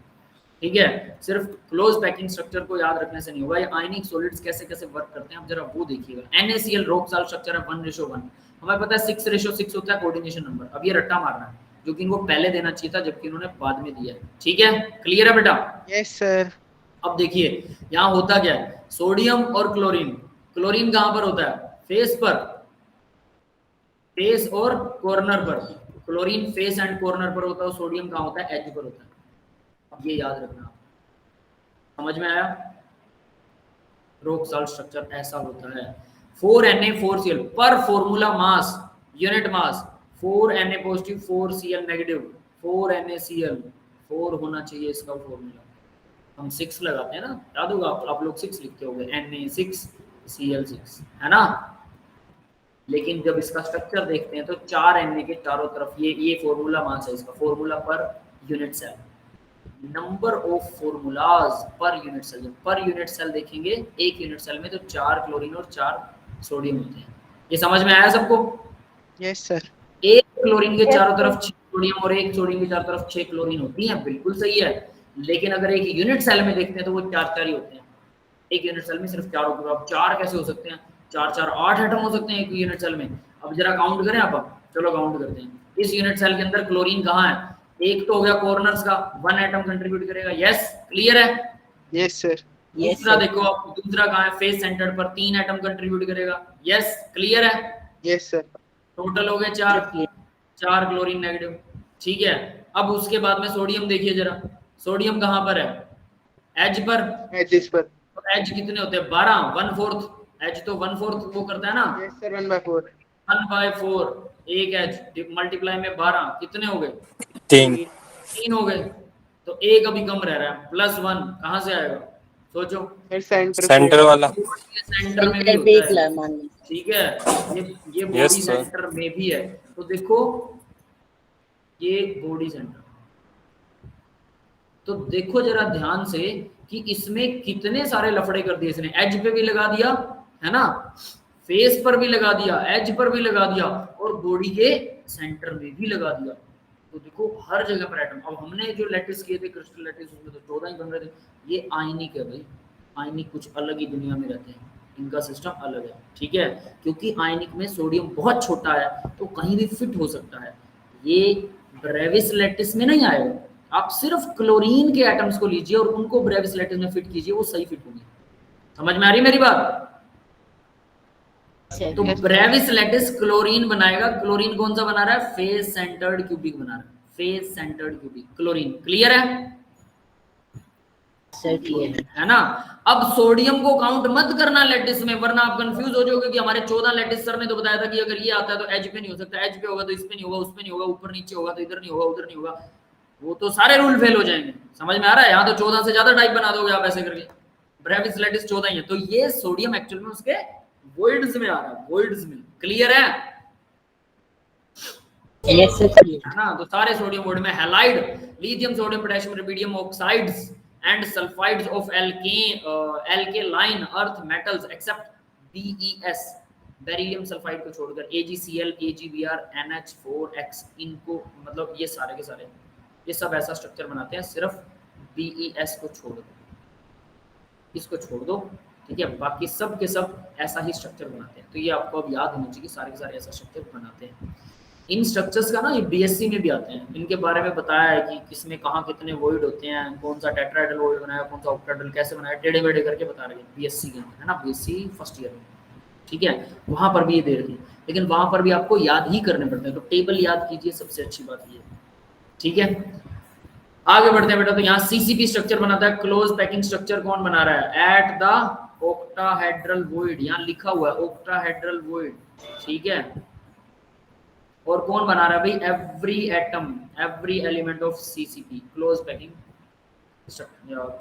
ठीक है, सिर्फ क्लोज पैकिंग स्ट्रक्चर को याद रखने से नहीं होगा, ये आयनिक सॉलिड्स कैसे कैसे वर्क करते हैं आप जरा वो देखिएगा। NaCl रॉक साल्ट स्ट्रक्चर है 1:1, हमें पता है 6:6 होता है कोऑर्डिनेशन नंबर। अब ये रट्टा मारना है, जो कि इनको पहले देना चाहिए था जबकि इन्होंने बाद में दिया है। ठीक है, क्लियर है बेटा? Yes sir. अब देखिए यहाँ होता क्या है, सोडियम और क्लोरीन। क्लोरीन कहाँ पर होता है, फेस पर, फेस और कॉर्नर पर। क्लोरीन फेस एंड कॉर्नर पर होता है, सोडियम कहाँ होता है, एज पर होता है। अब ये याद रखना, समझ में आया? रॉक साल्ट स्ट्रक्चर ऐसा होता है। 4Na4Cl पर formula mass, unit mass 4Na positive 4Cl negative, 4NaCl 4 होना चाहिए इसका फॉर्मूला। हम 6 लगाते हैं ना, याद होगा आप लोग 6 लिखते होंगे, Na6Cl6, है ना। लेकिन जब इसका स्ट्रक्चर देखते हैं तो 4 Na के चारों तरफ ये फॉर्मूला मास है इसका, formula per unit cell. Number of formulas per unit cell, per unit cell देखेंगे एक यूनिट सेल में तो 4 क्लोरीन और 4 सोडियम होते हैं। ये समझ में आया सबको? Yes sir. एक क्लोरीन के चारों तरफ 6 सोडियम और एक सोडियम के चारों तरफ 6 क्लोरीन होती हैं, बिल्कुल सही है। लेकिन अगर एक यूनिट सेल में देखते हैं तो वो 4-4 ही होते हैं। एक यूनिट सेल में सिर्फ 4 होते हैं। अब 4 कैसे हो सकते हैं, 4-4 8 एटम हो सकते हैं एक यूनिट सेल में। अब जरा काउंट करें आप, चलो काउंट करते हैं। इस यूनिट सेल के अंदर क्लोरीन कहाँ है, एक तो हो गया कॉर्नर्स का, 1 एटम कंट्रीब्यूट करेगा। यस, क्लियर है? Yes sir. दूसरा देखो आप, दूसरा कहाँ है, फेस सेंटर पर 3 एटम कंट्रीब्यूट करेगा। यस, क्लियर है? Yes sir. टोटल हो गए 4 क्लोरीन नेगेटिव। ठीक है, अब उसके बाद में सोडियम देखिए जरा, सोडियम कहाँ पर है, एज पर। एज पर तो एज कितने होते हैं, 12, 1/4 एज, तो 1/4 वो करता है ना। यस सर, 1/4 1/4 एक एज मल्टीप्लाई में 12 कितने हो गए, 3 हो गए। तो एक अभी कम रह रहा है, +1 कहाँ से आएगा, सोचो। फिर सेंटर वाला, सेंटर में भी होता है। ठीक है, ये बॉडी सेंटर में भी है। तो देखो ये बॉडी सेंटर, तो देखो जरा ध्यान से कि इसमें कितने सारे लफड़े कर दिए इसने, एज पे भी लगा दिया है ना, फेस पर भी लगा दिया, एज पर भी लगा दिया और बॉडी के सेंटर में भी लगा दिया। तो देखो हर जगह पर एटम। अब हमने जो लैटिस किए थे क्रिस्टल लैटिस, उसमें तो 14 ही बन रहे थे। ये आयनिक है भाई, आयनिक कुछ अलग ही दुनिया में रहते हैं, इनका सिस्टम अलग है, ठीक है, क्योंकि आयनिक में सोडियम बहुत छोटा है तो कहीं भी फिट हो सकता है। ये ब्रेविस लैटिस में नहीं आएगा। आप सिर्फ क्लोरीन के एटम्स को लीजिए और उनको ब्रेविस लैटिस में फिट कीजिए, वो सही फिट होंगे। समझ में आ रही मेरी बात? तो ब्रेविस लैटिस क्लोरीन बनाएगा। क्लोरीन कौन सा बना रहा है? फेस सेंटर्ड क्यूबिक बना रहा है, face centred cubic chlorine. Clear है? सर क्लियर है ना। अब सोडियम को काउंट मत करना लैटिस में, वरना आप कंफ्यूज हो जाओगे कि हमारे 14 लैटिस सर ने तो बताया था कि अगर ये आता है तो एज पे नहीं हो सकता, एज पे होगा तो इस पे नहीं होगा, उस पे नहीं होगा, ऊपर नीचे होगा तो इधर नहीं होगा, उधर नहीं होगा। वो तो सारे रूल फेल हो जाएंगे। समझ में आ रहा है? यहाँ तो 14 से ज्यादा टाइप बना दोगे आप ऐसे करके। ब्रेविस लैटिस 14 ही है। तो ये सोडियम एक्चुअल में उसके वोइड्स में आ रहा है, वोइड्स में। क्लियर है? यस सर क्लियर है ना। तो सारे सोडियम वोइड में halide, lithium sodium potassium rubidium oxides and sulfides of alkaline earth metals except BeS, beryllium sulphide को छोड़कर, AgCl, AgBr, NH4X, इनको मतलब ये सारे के सारे ये सब ऐसा स्ट्रक्चर बनाते हैं, सिर्फ BeS को छोड़ दो, इसको छोड़ दो, ठीक है, बाकी सब के सब ऐसा ही स्ट्रक्चर बनाते हैं। तो ये आपको अब याद होना चाहिए, सारे के सारे ऐसा स्ट्रक्चर बनाते हैं। इन स्ट्रक्चर्स का ना ये बीएससी में भी आते हैं, इनके बारे में बताया है कि किसमें कहाँ कितने वॉइड होते हैं, कौन सा टेट्राहेड्रल वॉइड बनाया, कौन सा ऑक्टाहेड्रल कैसे बनाया, टेढ़े मेढ़े करके बता रहे हैं बीएससी के अंदर, है ना, बीएससी फर्स्ट ईयर में, ठीक है, वहाँ पर भी ये दे रही है, लेकिन वहाँ पर भी आपको याद ही करने पड़ते हैं। तो टेबल याद कीजिए, सबसे अच्छी बात ये, ठीक है। आगे बढ़ते हैं बेटा। तो यहाँ सीसीपी स्ट्रक्चर बनाता है, क्लोज पैकिंग स्ट्रक्चर कौन बना रहा है? एट द ऑक्टाहेड्रल वॉइड, यहाँ लिखा हुआ है ऑक्टाहेड्रल वॉइड, ठीक है। और कौन बना रहा है भाई? Every atom, every element of CCP, close packing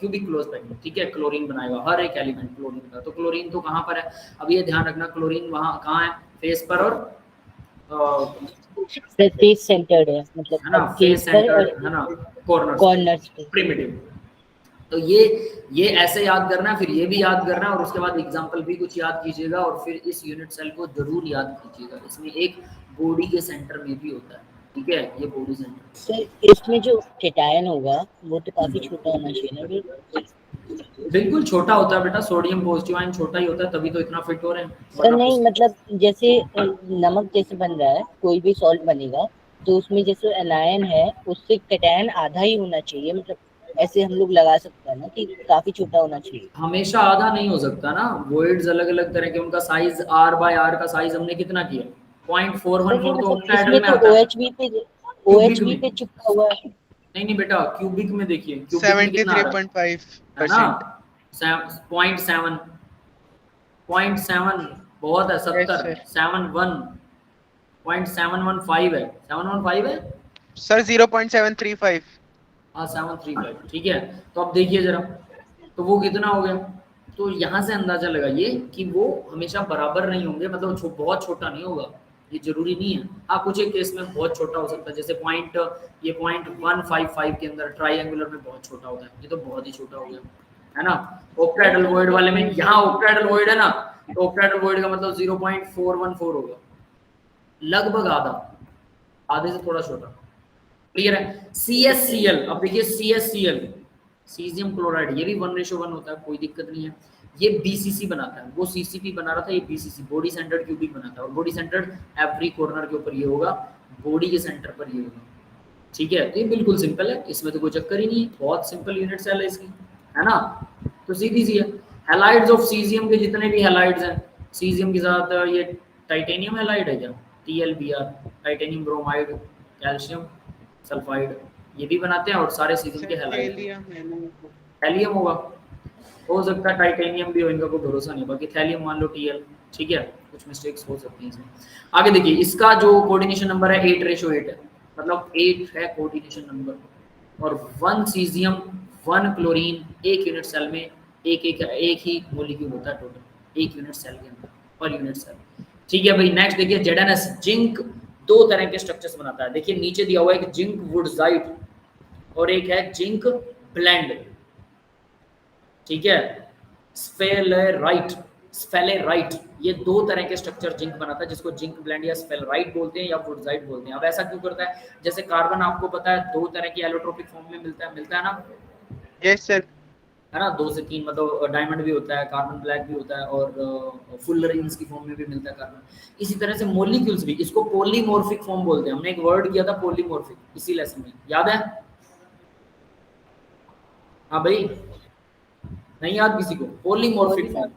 cubic close packing, ठीक है। क्लोरीन बनाएगा हर एक एलिमेंट क्लोरीन का। तो क्लोरीन तो कहाँ पर है? अब ये ध्यान रखना, क्लोरीन वहाँ कहाँ है? फेस पर और फेस सेंटर्ड है, मतलब है ना, फेस सेंटर्ड, है ना, कॉर्नर्स पे, प्रिमिटिव। तो ये ऐसे याद करना है, फिर ये भी याद करना है, और उसके बाद एग्जांपल भी कुछ याद कीजिएगा, और फिर इस यूनिट सेल को जरूर याद कीजिएगा। इसमें एक बॉडी के सेंटर में भी होता है, ठीक है, ये बॉडी सेंटर। सर इसमें जो केटायन होगा वो तो काफी छोटा होना चाहिए ना? बिल्कुल छोटा होता है बेटा, सोडियम पॉजिटिव आयन छोटा ही होता है, तभी तो इतना फिट हो रहे हैं। सर नहीं, मतलब जैसे नमक जैसे बन रहा है, कोई भी सॉल्ट बनेगा तो उसमें जैसे एनायन है उससे केटायन आधा ही होना चाहिए, मतलब ऐसे हम लोग लगा सकते हैं ना कि काफी छोटा होना चाहिए। हमेशा आधा नहीं हो सकता ना, वॉइड्स अलग अलग तरह के, उनका साइज R/R का साइज हमने कितना किया? 0.414 तो ऑक्टाहेड्रल में आता है। OH पे चिपका हुआ है। नहीं बेटा, क्यूबिक में देखिए, 73.5%, 0.7 बहुत है, 70 0.715 है, 715 है सर 0.735, हाँ 735, ठीक है। तो अब देखिए जरा, तो वो कितना हो गया? तो यहाँ से अंदाजा लगाइए कि वो हमेशा बराबर नहीं होंगे, मतलब बहुत छोटा नहीं होगा, ये जरूरी नहीं है। हाँ कुछ एक केस में बहुत छोटा हो सकता है, जैसे ये 0.155 के अंदर ट्राइंगुलर में बहुत छोटा होता है, ये तो बहुत ही छोटा हो गया, है ना। ऑक्टाहेड्रल वॉइड वाले में, यहाँ ऑक्टाहेड्रल वॉइड है ना, तो ऑक्टाहेड्रल वॉइड का मतलब 0.414 होगा, लगभग आधे से थोड़ा छोटा। क्लियर है। CaCl, अब देखिए CaCl, सीजियम क्लोराइड, ये भी 1:1 होता है, कोई दिक्कत नहीं है। ये BCC बनाता है, वो CCP बना रहा था, ये BCC बॉडी सेंटर्ड क्यूबिक बनाता है, और बॉडी सेंटर्ड एवरी कॉर्नर के ऊपर ये होगा, बॉडी के सेंटर पर ये होगा, ठीक है। तो ये बिल्कुल सिंपल है, इसमें तो कोई चक्कर ही नहीं है, बहुत सिंपल यूनिट सेल है इसकी, है ना। तो सीधी सी है। हैलाइड्स ऑफ सीजियम के जितने भी हैलाइड्स हैं, सीजियम के साथ ये टाइटेनियम हैलाइड है क्या? TlBr, titanium bromide, calcium sulphide, ये भी बनाते हैं, और सारे सीजियम के हैलाइड। हेलियम होगा, हो सकता है टाइटेनियम भी हो, इनका कोई भरोसा नहीं, बाकी थैलियम मान लो Tl, ठीक है, कुछ मिस्टेक्स हो सकती हैं इसमें। आगे देखिए, इसका जो कोऑर्डिनेशन नंबर है 8:8 है, मतलब 8 है कोऑर्डिनेशन नंबर, और 1 सीजियम 1 क्लोरीन एक यूनिट सेल में एक ही मॉलिक्यूल होता है टोटल, एक यूनिट सेल के अंदर, पर यूनिट सेल, ठीक है भाई। नेक्स्ट देखिए, ZnS, जिंक 2 तरह के स्ट्रक्चर्स बनाता है। देखिए नीचे दिया हुआ है एक जिंक वुडजाइट और एक है जिंक ब्लेंड, ठीक है, स्फेलेराइट, स्फेलेराइट, ये दो तरह के स्ट्रक्चर जिंक बनाता है, जिसको जिंक ब्लेंड या स्फेलेराइट बोलते हैं या वुडजाइट बोलते हैं। अब ऐसा क्यों करता है? जैसे कार्बन आपको पता है दो तरह की एलोट्रोपिक फॉर्म में मिलता है ना? Yes sir. है ना, 2 से 3, मतलब डायमंड भी होता है, कार्बन ब्लैक भी होता है, और फुल रिंग्स की फॉर्म में भी मिलता है कार्बन। इसी तरह से मॉलिक्यूल्स भी, इसको पॉलीमॉर्फिक फॉर्म बोलते हैं। हमने एक वर्ड किया था पॉलीमॉर्फिक इसी लेसन में, याद है? हाँ भाई, नहीं याद किसी को? पॉलीमॉर्फिक फॉर्म,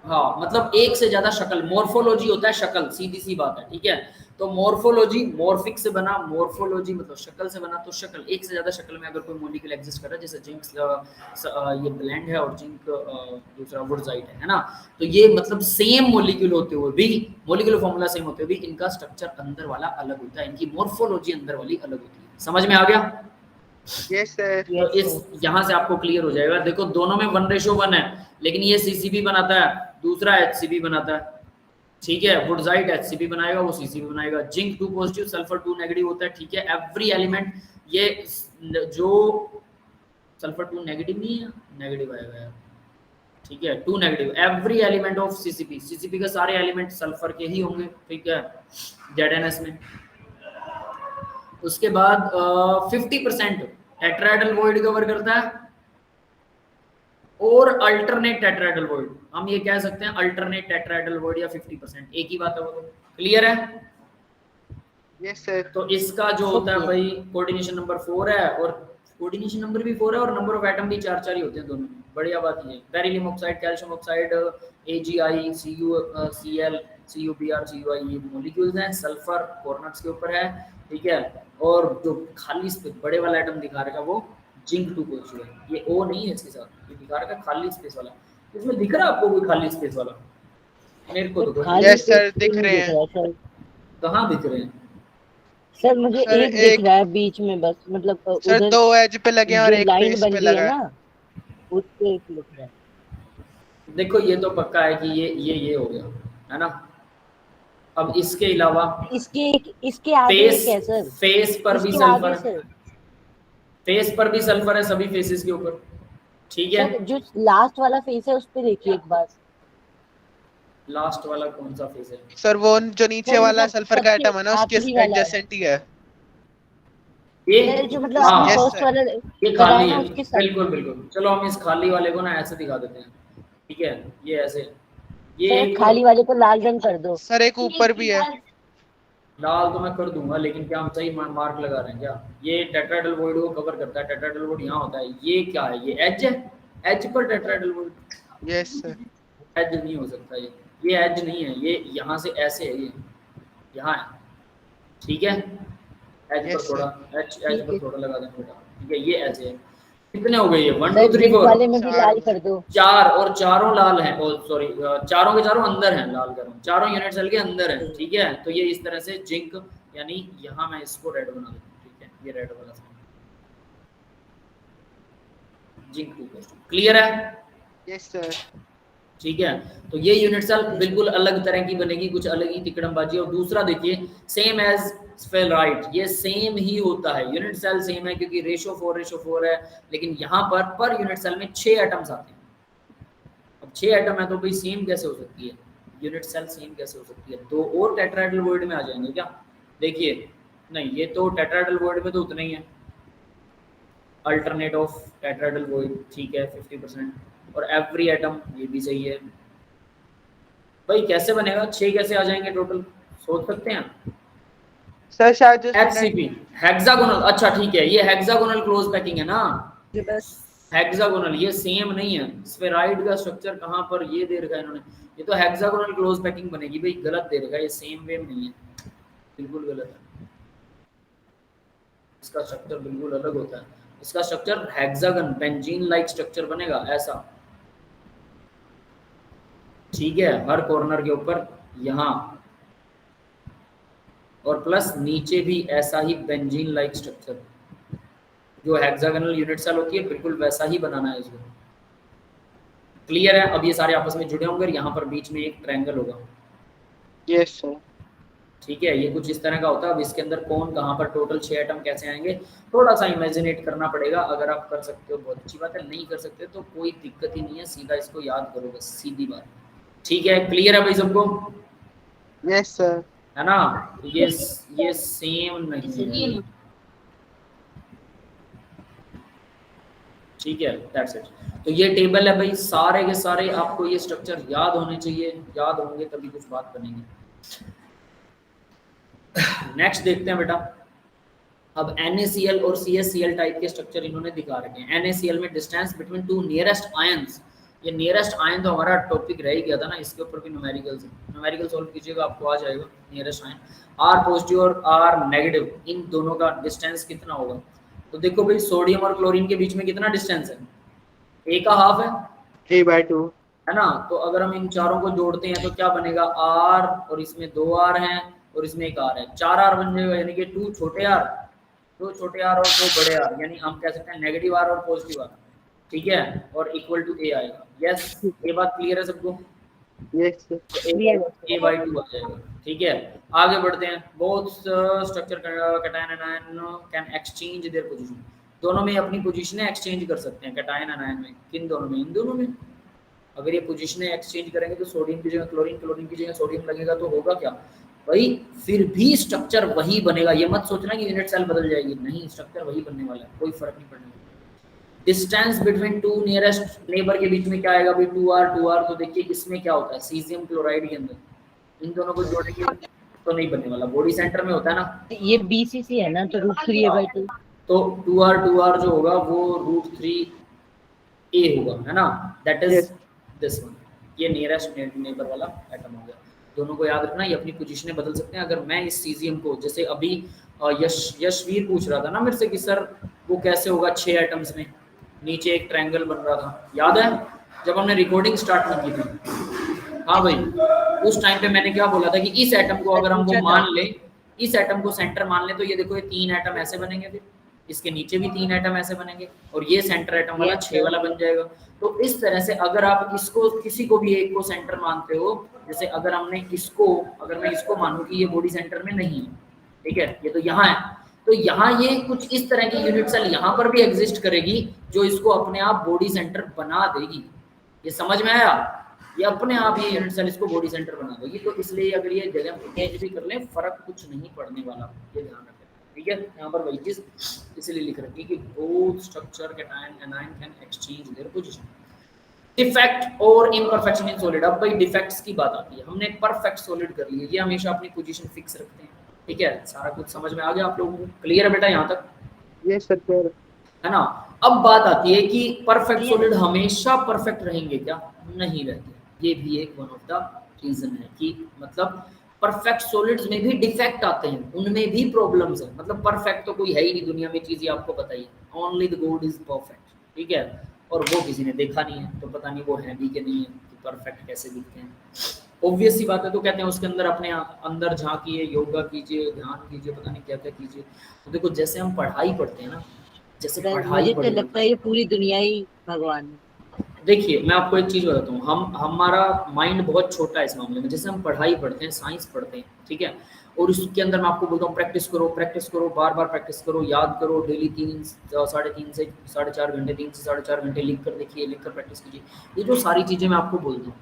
हाँ, मतलब एक से ज्यादा शक्ल, मॉर्फोलॉजी होता है शक्ल, सीधी सी बात है, ठीक है। तो मॉर्फोलॉजी, मॉर्फिक से बना, मॉर्फोलॉजी मतलब शक्ल से बना, तो शक्ल, एक से ज्यादा शक्ल में अगर कोई मॉलिक्यूल एग्जिस्ट कर रहा है, जैसे जिंक ये ब्लेंड है और जिंक दूसरा वुडजाइट है ना, तो ये मतलब सेम मॉलिक्यूल होते हुए भी, मॉलिक्यूलर फॉर्मूला सेम होते हुए भी इनका स्ट्रक्चर अंदर वाला अलग होता है, इनकी मॉर्फोलॉजी अंदर वाली अलग होती है। समझ में आ गया? Yes sir. तो इस यहाँ से आपको क्लियर हो जाएगा। देखो दोनों में 1:1 है, लेकिन ये सीसीबी बनाता है, दूसरा एचसीबी बनाता है, ठीक है। वुडजाइट एचसीबी बनाएगा, वो सीसीबी बनाएगा। जिंक 2 पॉजिटिव, सल्फर 2 नेगेटिव होता है, ठीक है। एवरी एलिमेंट, ये जो सल्फर 2 नेगेटिव नहीं है, नेगेटिव आएगा यार, ठीक है, 2 negative. Every element of CCP, CCP के सारे एलिमेंट सल्फर के ही होंगे, ठीक है, जेडएनएस में। उसके बाद 50% टेट्राहेड्रल वॉइड कवर करता है, और अल्टरनेट टेट्राहेड्रल वॉइड, हम ये कह सकते हैं अल्टरनेट टेट्राहेड्रल वॉइड या 50%, एक ही बात है वो। क्लियर है? Yes sir. तो इसका जो होता है भाई, कोऑर्डिनेशन नंबर 4 है, और कोऑर्डिनेशन नंबर भी 4 है, और नंबर ऑफ एटम भी 4 ही होते हैं दोनों में। बढ़िया बात ये, beryllium oxide, calcium oxide, AgI, CuCl, CuBr, CuI, ये मॉलिक्यूल्स हैं। सल्फर कॉर्नर्स के ऊपर है, ठीक है। और जो खाली स्पेस बड़े वाला एटम दिखा रखा है वो जिंक 2 पॉजिटिव है, ये O नहीं है इसके साथ, ये दिखा रखा है खाली स्पेस वाला। इसमें दिख रहा है आपको कोई खाली स्पेस वाला? मेरे को तो यस सर दिख रहे हैं। कहाँ दिख रहे हैं सर? मुझे सर, एक दिख रहा है बीच में बस, मतलब सर उधर 2 एज पे लगे हैं और जो एक लाइन फेस बन पे गई है लगा है। ना, उस पे एक लिख रहा है। देखो ये तो पक्का है कि ये हो गया है ना। अब इसके अलावा इसके आगे एक है सर, फेस पर भी इसके आगे सल्फर है, सर, फेस पर भी सल्फर है सभी फेसेस के ऊपर, ठीक है। सर जो लास्ट वाला फेस है उस पे देखिए एक बार। लास्ट वाला कौन सा फेस है? सर वो जो नीचे सर, वाला मतलब सल्फर का सबसे एटम है ना, उसके आखिरी वाला है। एडजेसेंट ही है। ये सर जो मतलब हाँ, आपने yes, फर्स्ट sir. वाला ये करा खाली है ना है, उसके साथ। बिल्कुल बिल्कुल। चलो हम इस खाली वाले को ना ऐसे दिखा देते हैं, ठीक है, ये ऐसे, ये सर एक खाली वाले को लाल रंग कर दो। सर एक ऊपर भी है। लाल तो मैं कर दूंगा, लेकिन क्या हम सही मार्क लगा रहे हैं क्या? ये टेट्राहेड्रल वॉइड को कवर करता है, टेट्राहेड्रल वॉइड यहाँ होता है। ये क्या है? ये एज है, एज पर tetrahedral void. Yes sir. Edge नहीं हो सकता ये एज नहीं है, ये यहाँ से ऐसे है, ये यहाँ है, ठीक है। एज Yes, पर थोड़ा, एज ठीक पर है। थोड़ा लगा दें बेटा, ठीक है। ये ऐसे है। कितने हो गए ये? 1 सर 2 3 जिंक 4 वाले में भी चार। लाल कर दो। 4, और चारों लाल हैं, और सॉरी चारों के चारों अंदर हैं, लाल कर रहा हूं, चारों यूनिट सेल के अंदर हैं, ठीक है। तो ये इस तरह से जिंक, यानी यहाँ मैं इसको रेड बना देता हूँ, ठीक है, ये रेड वाला जिंक 2 पॉजिटिव। क्लियर है? Yes sir. ठीक है। तो ये यूनिट सेल बिल्कुल अलग तरह की बनेगी, कुछ अलग ही तिकड़मबाजी। और दूसरा देखिए, सेम एज स्फेराइट, ये सेम ही होता है, यूनिट सेल सेम है क्योंकि रेशो 4:4 है, लेकिन यहाँ पर यूनिट सेल में 6 एटम्स आते हैं। अब 6 एटम है तो भाई सेम कैसे हो सकती है यूनिट सेल? सेम कैसे हो सकती है? 2 और टेट्राहेड्रल वॉइड में आ जाएंगे क्या? देखिए, नहीं, ये तो टेट्राहेड्रल वॉइड में तो उतना ही है, अल्टरनेट ऑफ टेट्राहेड्रल वॉइड, ठीक है, 50%, और एवरी एटम, ये भी सही है। भाई कैसे बनेगा? 6 कैसे आ जाएंगे टोटल? सोच सकते हैं सर शायद HCP हेक्सागोनल, अच्छा ठीक है, ये हेक्सागोनल क्लोज पैकिंग है ना, हेक्सागोनल, ये सेम नहीं है। स्फेराइड का स्ट्रक्चर कहाँ पर ये दे रखा है इन्होंने, ये तो हेक्सागोनल क्लोज पैकिंग बनेगी भाई, गलत दे रखा है, ये सेम वेव नहीं है, बिल्कुल गलत है। इसका स्ट्रक्चर बिल्कुल अलग होता है, इसका structure hexagon, benzene like structure बनेगा ऐसा, ठीक है, हर कॉर्नर के ऊपर यहाँ, और प्लस नीचे भी ऐसा ही बेंजीन लाइक स्ट्रक्चर, जो हेक्सागोनल यूनिट सेल होती है बिल्कुल वैसा ही बनाना है इसको। क्लियर है? अब ये सारे आपस में जुड़े होंगे, यहाँ पर बीच में एक ट्रायंगल होगा, यस सर। ठीक है, ये कुछ इस तरह का होता है। अब इसके अंदर कौन कहाँ पर टोटल 6 एटम कैसे आएंगे, थोड़ा सा इमेजिनेट करना पड़ेगा। अगर आप कर सकते हो बहुत अच्छी बात है, नहीं कर सकते तो कोई दिक्कत ही नहीं है, सीधा इसको याद करो बस, सीधी बात। ठीक है, क्लियर है भाई सबको? Yes sir. है ना? ये सेम नहीं है, ठीक है, दैट्स इट। तो ये टेबल है भाई, सारे के सारे आपको ये स्ट्रक्चर याद होने चाहिए, याद होंगे तभी कुछ बात बनेगी। नेक्स्ट देखते हैं बेटा। अब NaCl और CaCl टाइप के स्ट्रक्चर इन्होंने दिखा रखे हैं। NaCl में distance between two nearest ions, ये नियरेस्ट आयन तो हमारा टॉपिक रह ही गया था ना, इसके ऊपर भी न्यूमेरिकल सॉल्व कीजिएगा, आपको आ जाएगा। नियरेस्ट आयन R पॉजिटिव और R नेगेटिव, इन दोनों का डिस्टेंस कितना होगा? तो देखो भाई, सोडियम और क्लोरीन के बीच में कितना डिस्टेंस है? A का हाफ है 3/2 है ना। तो अगर हम इन चारों को जोड़ते हैं तो क्या बनेगा? R, और इसमें 2 R हैं और इसमें 1 R है, 4 R बन जाएगा, यानी कि 2 छोटे R और 2 बड़े R, यानी हम कह सकते हैं नेगेटिव R और पॉजिटिव R, ठीक है, और इक्वल टू A आएगा। यस, ये बात क्लियर है सबको? Yes sir. A/2 आ जाएगा, ठीक है। आगे बढ़ते हैं। Both structure cation anion can exchange their position, दोनों में अपनी पोजीशनें एक्सचेंज कर सकते हैं कैटायन एनायन में। किन दोनों में? इन दोनों में। अगर ये पोजीशनें एक्सचेंज करेंगे तो सोडियम की जगह क्लोरीन, क्लोरीन की जगह सोडियम लगेगा, तो होगा क्या भाई? फिर भी स्ट्रक्चर वही बनेगा। ये मत सोचना कि यूनिट सेल बदल जाएगी, नहीं, स्ट्रक्चर वही बनने वाला है, कोई फर्क नहीं पड़ने वाला। Distance between two nearest neighbour के बीच में क्या आएगा भाई? 2R। तो देखिए इसमें क्या होता है, सीजियम क्लोराइड के अंदर इन दोनों को जोड़ेंगे तो नहीं बनने वाला, बॉडी सेंटर में होता है ना। ये BCC है ना, तो √3A/2, तो 2R जो होगा वो √3A होगा, है ना, दैट इज दिस वन। ये नियरेस्ट नेबर वाला एटम हो गया। दोनों को याद रखना, ये अपनी पोजीशनें बदल सकते हैं। अगर मैं इस सीजियम को, जैसे अभी यशवीर पूछ रहा था ना मेरे से कि सर वो कैसे होगा 6 एटम्स में, नीचे एक ट्रायंगल बन रहा था, याद है जब हमने रिकॉर्डिंग स्टार्ट नहीं की थी? हाँ भाई, उस टाइम पे मैंने क्या बोला था कि इस एटम को अगर हम वो मान ले, इस एटम को सेंटर मान ले, तो ये देखो ये 3 एटम ऐसे बनेंगे, फिर इसके नीचे भी 3 एटम ऐसे बनेंगे, और ये सेंटर एटम वाला 6 वाला बन जाएगा। तो इस तरह से अगर आप इसको, किसी को भी एक को सेंटर मानते हो, जैसे अगर हमने इसको, अगर मैं इसको मानूं कि ये बॉडी सेंटर में नहीं है, ठीक है, ये तो यहाँ है, तो यहाँ ये कुछ इस तरह की यूनिट सेल यहाँ पर भी एग्जिस्ट करेगी जो इसको अपने आप बॉडी सेंटर बना देगी। ये समझ में आया? ये अपने आप ये यूनिट सेल इसको बॉडी सेंटर बना देगी। तो इसलिए अगर ये जगह चेंज भी कर लें, फर्क कुछ नहीं पड़ने वाला, ये ध्यान रखें, ठीक है। यहाँ पर वही चीज इसलिए लिख रखी कि both structure cation anion can exchange their position. Defect और इम्परफेक्शन इन सॉलिड। अब भाई डिफेक्ट्स की बात आती है। हमने एक परफेक्ट सॉलिड कर लिया, ये हमेशा अपनी पोजीशन फिक्स रखते हैं, ठीक है। सारा कुछ समझ में आ गया आप लोगों को? क्लियर है बेटा यहाँ तक? यस सर, क्लियर है ना। अब बात आती है कि परफेक्ट सॉलिड हमेशा परफेक्ट रहेंगे क्या? नहीं रहते। ये भी एक वन ऑफ द रीजन है कि मतलब परफेक्ट सॉलिड्स में भी डिफेक्ट आते हैं, उनमें भी प्रॉब्लम्स है। मतलब परफेक्ट तो कोई है ही नहीं दुनिया में चीज, ये आपको पता ही है। Only the God is perfect, ठीक है, और वो किसी ने देखा नहीं है, तो पता नहीं वो है भी कि नहीं है, कि परफेक्ट कैसे दिखते हैं। ऑब्वियस सी बात है। तो कहते हैं उसके अंदर अपने अंदर झांकिए, योगा कीजिए, ध्यान कीजिए, पता नहीं क्या क्या कीजिए। तो देखो जैसे हम पढ़ाई पढ़ते हैं ना, जैसे मुझे तो लगता है ये पूरी दुनिया ही भगवान है। देखिए मैं आपको एक चीज बताता हूँ, हमारा माइंड बहुत छोटा है इस मामले में। जैसे हम पढ़ाई पढ़ते हैं, साइंस पढ़ते हैं, ठीक है, और इसके अंदर मैं आपको बोलता हूँ प्रैक्टिस करो, बार बार प्रैक्टिस करो, याद करो, डेली 3 3.5 से 4.5 घंटे, 3 से 4.5 घंटे लिख कर देखिए, लिख कर प्रैक्टिस कीजिए। ये जो सारी चीजें मैं आपको बोलता हूँ,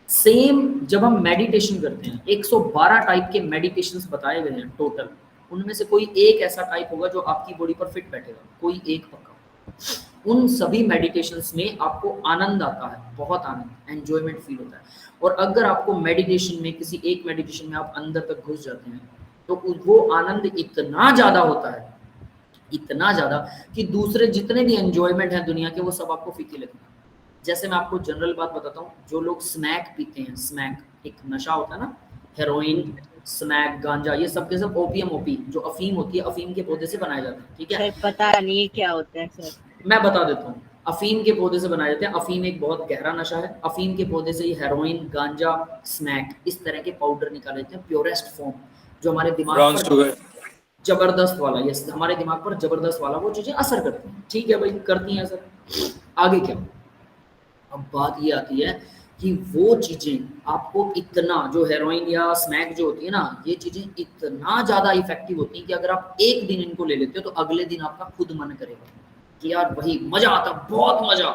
सेम जब हम मेडिटेशन करते हैं, 112 टाइप के मेडिटेशंस बताए गए हैं टोटल, उनमें से कोई एक ऐसा टाइप होगा जो आपकी बॉडी पर फिट बैठेगा, कोई एक पक्का। उन सभी मेडिटेशंस में आपको आनंद आता है, बहुत आनंद, एंजॉयमेंट फील होता है। और अगर आपको मेडिटेशन में, किसी एक मेडिटेशन में आप अंदर तक घुस जाते हैं, तो वो आनंद इतना ज्यादा होता है, इतना ज्यादा, कि दूसरे जितने भी एंजॉयमेंट हैं दुनिया के, वो सब आपको फीके लगते हैं। जैसे मैं आपको जनरल बात बताता हूँ, जो लोग स्मैक पीते हैं, स्मैक एक नशा होता है ना, हेरोइन, स्मैक, गांजा, ये सब के सब ओपीएम, जो अफीम होती है, अफीम के पौधे से बनाए जाते हैं, ठीक है। पता नहीं क्या होता है सर, मैं बता देता हूँ। अफीम के पौधे से बनाए जाते हैं। अफीम एक बहुत गहरा नशा है। अफीम के पौधे से ही हेरोइन, गांजा, स्मैक, इस तरह के पाउडर निकाले जाते हैं, प्योरेस्ट फॉर्म, जो हमारे दिमाग पर जबरदस्त वाला, ये हमारे दिमाग पर जबरदस्त वाला वो चीजें असर करती हैं, ठीक है भाई, करती हैं असर। आगे क्या, अब बात ये आती है कि वो चीजें आपको इतना, जो हेरोइन या स्मैक जो होती है ना, ये चीजें इतना ज्यादा इफेक्टिव होती हैं कि अगर आप एक दिन इनको ले लेते हो तो अगले दिन आपका खुद मन करेगा कि यार वही मजा आता, बहुत मजा,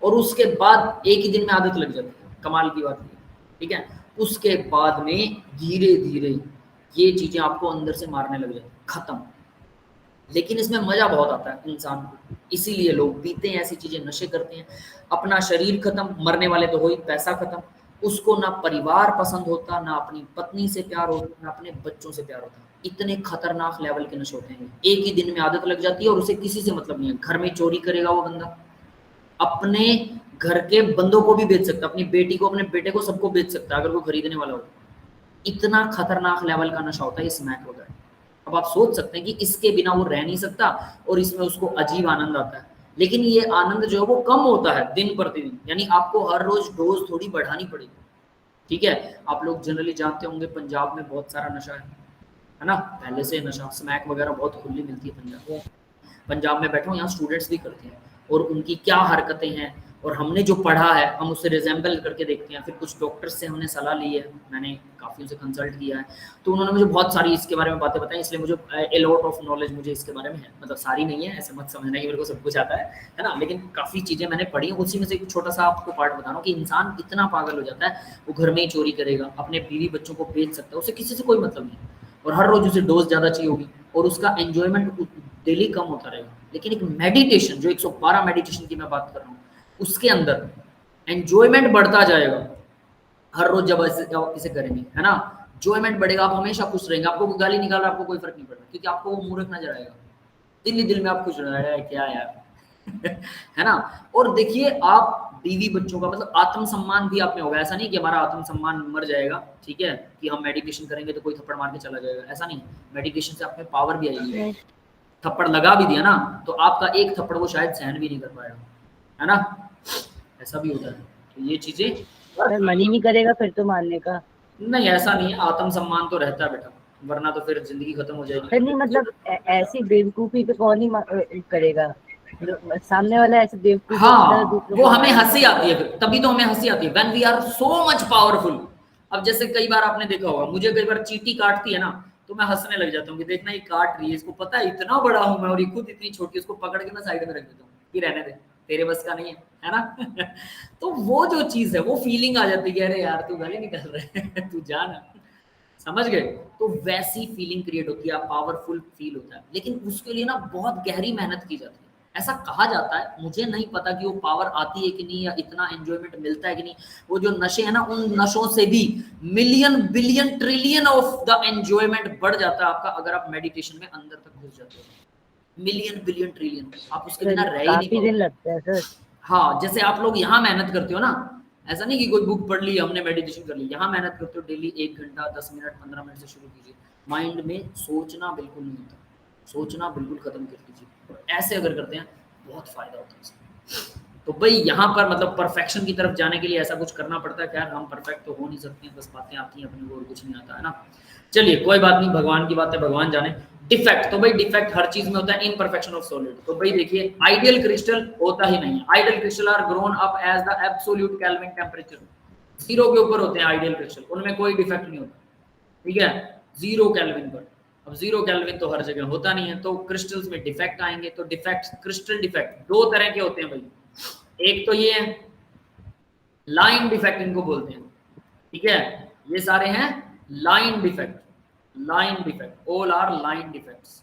और उसके बाद एक ही दिन में आदत लग जाती है। कमाल की बात है, ठीक है। उसके बाद में धीरे धीरे ये चीजें आपको अंदर से मारने लग जाती, खत्म। लेकिन इसमें मजा बहुत आता है इंसान को, इसीलिए लोग पीते हैं ऐसी चीजें, नशे करते हैं। अपना शरीर खत्म, मरने वाले तो हो ही, पैसा खत्म, उसको ना परिवार पसंद होता, ना अपनी पत्नी से प्यार होता, ना अपने बच्चों से प्यार होता। इतने खतरनाक लेवल के नशे होते हैं, एक ही दिन में आदत लग जाती है और उसे किसी से मतलब नहीं है। घर में चोरी करेगा वो बंदा, अपने घर के बंदों को भी बेच सकता, अपनी बेटी को, अपने बेटे को, सबको बेच सकता है अगर वो खरीदने वाला हो। इतना खतरनाक लेवल का नशा होता है ये स्मैक वगैरह। अब आप सोच सकते हैं कि इसके बिना वो रह नहीं सकता और इसमें उसको अजीब आनंद आता है। लेकिन ये आनंद जो है वो कम होता है दिन प्रतिदिन, यानी आपको हर रोज डोज थोड़ी बढ़ानी पड़ेगी, ठीक है। आप लोग जनरली जानते होंगे पंजाब में बहुत सारा नशा है ना, पहले से नशा, स्मैक वगैरह बहुत खुली मिलती है पंजाब में। बैठो, यहाँ स्टूडेंट्स भी करते हैं और उनकी क्या हरकतें हैं, और हमने जो पढ़ा है हम उससे रिजेंबल करके देखते हैं। फिर कुछ डॉक्टर्स से हमने सलाह ली है, मैंने काफ़ी उनसे कंसल्ट किया है, तो उन्होंने मुझे बहुत सारी इसके बारे में बातें बताई, इसलिए मुझे ए लॉट ऑफ नॉलेज मुझे इसके बारे में है। मतलब सारी नहीं है, ऐसे मत समझना कि मेरे को सब कुछ आता है ना, लेकिन काफ़ी चीज़ें मैंने पढ़ी हैं। उसी में से एक छोटा सा आपको पार्ट बता रहा हूँ कि इंसान इतना पागल हो जाता है, वो घर में ही चोरी करेगा, अपने बीवी बच्चों को बेच सकता है, उसे किसी से कोई मतलब नहीं, और हर रोज उसे डोज ज़्यादा चाहिए होगी और उसका एंजॉयमेंट डेली कम होता रहेगा। लेकिन एक मेडिटेशन, जो 112 मेडिटेशन की मैं बात कर रहा हूँ, उसके अंदर एंजॉयमेंट बढ़ता जाएगा। हर रोज जब इसे करेंगे, है ना, एंजॉयमेंट बढ़ेगा, आप हमेशा खुश रहेंगे। आपको कोई गाली निकाल रहा है, आपको कोई फर्क नहीं पड़ रहा, क्योंकि आपको वो मूर्ख नजर आएगा, दिल ही दिल में आप खुश रह रहे हैं, क्या यार है ना। और देखिए, आप बीवी बच्चों का मतलब आत्मसम्मान भी आप में होगा। ऐसा नहीं कि हमारा आत्मसम्मान मर जाएगा, ठीक है, कि हम मेडिटेशन करेंगे तो कोई थप्पड़ मार के चला जाएगा, ऐसा नहीं। मेडिटेशन से आप में पावर भी आएगी। थप्पड़ लगा भी दिया ना तो आपका एक थप्पड़ वो शायद सहन भी नहीं कर पाएगा, है ना, ऐसा भी होता है। तो ये चीजें मन ही नहीं करेगा फिर तो मारने का। नहीं, ऐसा नहीं है, आत्मसम्मान तो रहता है बेटा, वरना तो फिर जिंदगी खत्म हो जाएगी। फिर नहीं, मतलब ऐसी बेवकूफी पे कौन ही करेगा, सामने वाला ऐसे बेवकूफ। हाँ, वो हमें हंसी आती है, तभी तो हमें हंसी आती है, when we are so much powerful. अब जैसे कई बार आपने देखा होगा, मुझे कई बार चींटी काटती है ना तो मैं हंसने लग जाता हूँ कि देखना ये काट रही है, इसको पता है इतना बड़ा हूं मैं और ये खुद इतनी छोटी, उसको पकड़ के मैं साइड में रख देता हूँ कि रहने दे, तेरे बस का नहीं है ना तो वो जो चीज है, वो फीलिंग आ जाती है, अरे यार तू गाली निकाल रहा है तू जाना, समझ गए। तो वैसी फीलिंग क्रिएट होती है, पावरफुल फील होता है। लेकिन उसके लिए ना बहुत गहरी मेहनत की जाती है। ऐसा कहा जाता है, मुझे नहीं पता कि वो पावर आती है कि नहीं, या इतना एंजॉयमेंट मिलता है कि नहीं। वो जो नशे हैं ना, उन नशों से भी million billion trillion of the enjoyment बढ़ जाता है आपका, अगर आप मेडिटेशन में अंदर तक घुस जाते हो। मिलियन बिलियन ट्रिलियन, आप उसके बिना रह ही नहीं पाओगे। लगता है सर। हाँ, जैसे आप लोग यहाँ मेहनत करते हो ना, ऐसा नहीं कि कोई बुक पढ़ ली हमने मेडिटेशन कर ली, यहाँ मेहनत करते हो डेली 1 घंटा 10 मिनट 15 मिनट से शुरू कीजिए। माइंड में सोचना बिल्कुल नहीं होता, सोचना बिल्कुल खत्म कर दीजिए। ऐसे अगर करते हैं बहुत फायदा होता है इसमें। तो भाई यहाँ पर मतलब परफेक्शन की तरफ जाने के लिए ऐसा कुछ करना पड़ता है। खैर हम परफेक्ट तो हो नहीं सकते हैं, बस बातें आती हैं अपने को और कुछ नहीं आता है ना। चलिए कोई बात नहीं, भगवान की बात है, भगवान जाने। डिफेक्ट, तो भाई डिफेक्ट हर चीज में होता है, इम्परफेक्शन ऑफ सॉलिड। तो भाई देखिए, आइडियल क्रिस्टल होता ही नहीं है। Ideal crystal are grown up as the absolute kelvin temperature, 0 के ऊपर होते हैं आइडियल क्रिस्टल, उनमें कोई डिफेक्ट नहीं होता, ठीक है, 0 केल्विन पर। अब 0 केल्विन तो हर जगह होता नहीं है, तो क्रिस्टल्स में डिफेक्ट आएंगे। तो डिफेक्ट, क्रिस्टल डिफेक्ट 2 तरह के होते हैं भाई। एक तो ये है लाइन डिफेक्ट, इनको बोलते हैं, ठीक है, ये सारे हैं line defect. Line defect, all are line defects.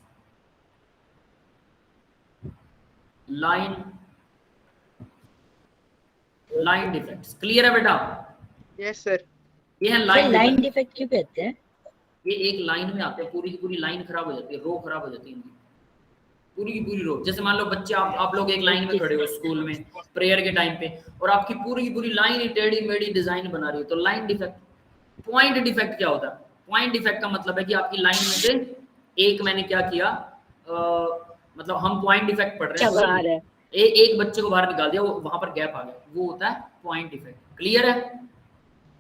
Line defects, clear है बेटा? Yes sir. ये है लाइन लाइन डिफेक्ट क्यों कहते हैं? ये एक लाइन में आते हैं, पूरी की पूरी लाइन खराब हो जाती है, रो खराब हो जाती है इनकी, पूरी की पूरी रो। जैसे मान लो बच्चे, आप लोग एक लाइन में खड़े हो स्कूल में प्रेयर के टाइम पे, और आपकी पूरी की पूरी लाइन ही टेढ़ी मेढ़ी डिजाइन बना रही है, तो लाइन डिफेक्ट। पॉइंट डिफेक्ट क्या होता है? पॉइंट डिफेक्ट का मतलब है कि आपकी लाइन में से एक, मैंने क्या किया, मतलब हम पॉइंट डिफेक्ट पढ़ रहे हैं, एक बच्चे को बाहर निकाल दिया, वो वहां पर गैप आ गया, वो होता है पॉइंट डिफेक्ट। क्लियर है?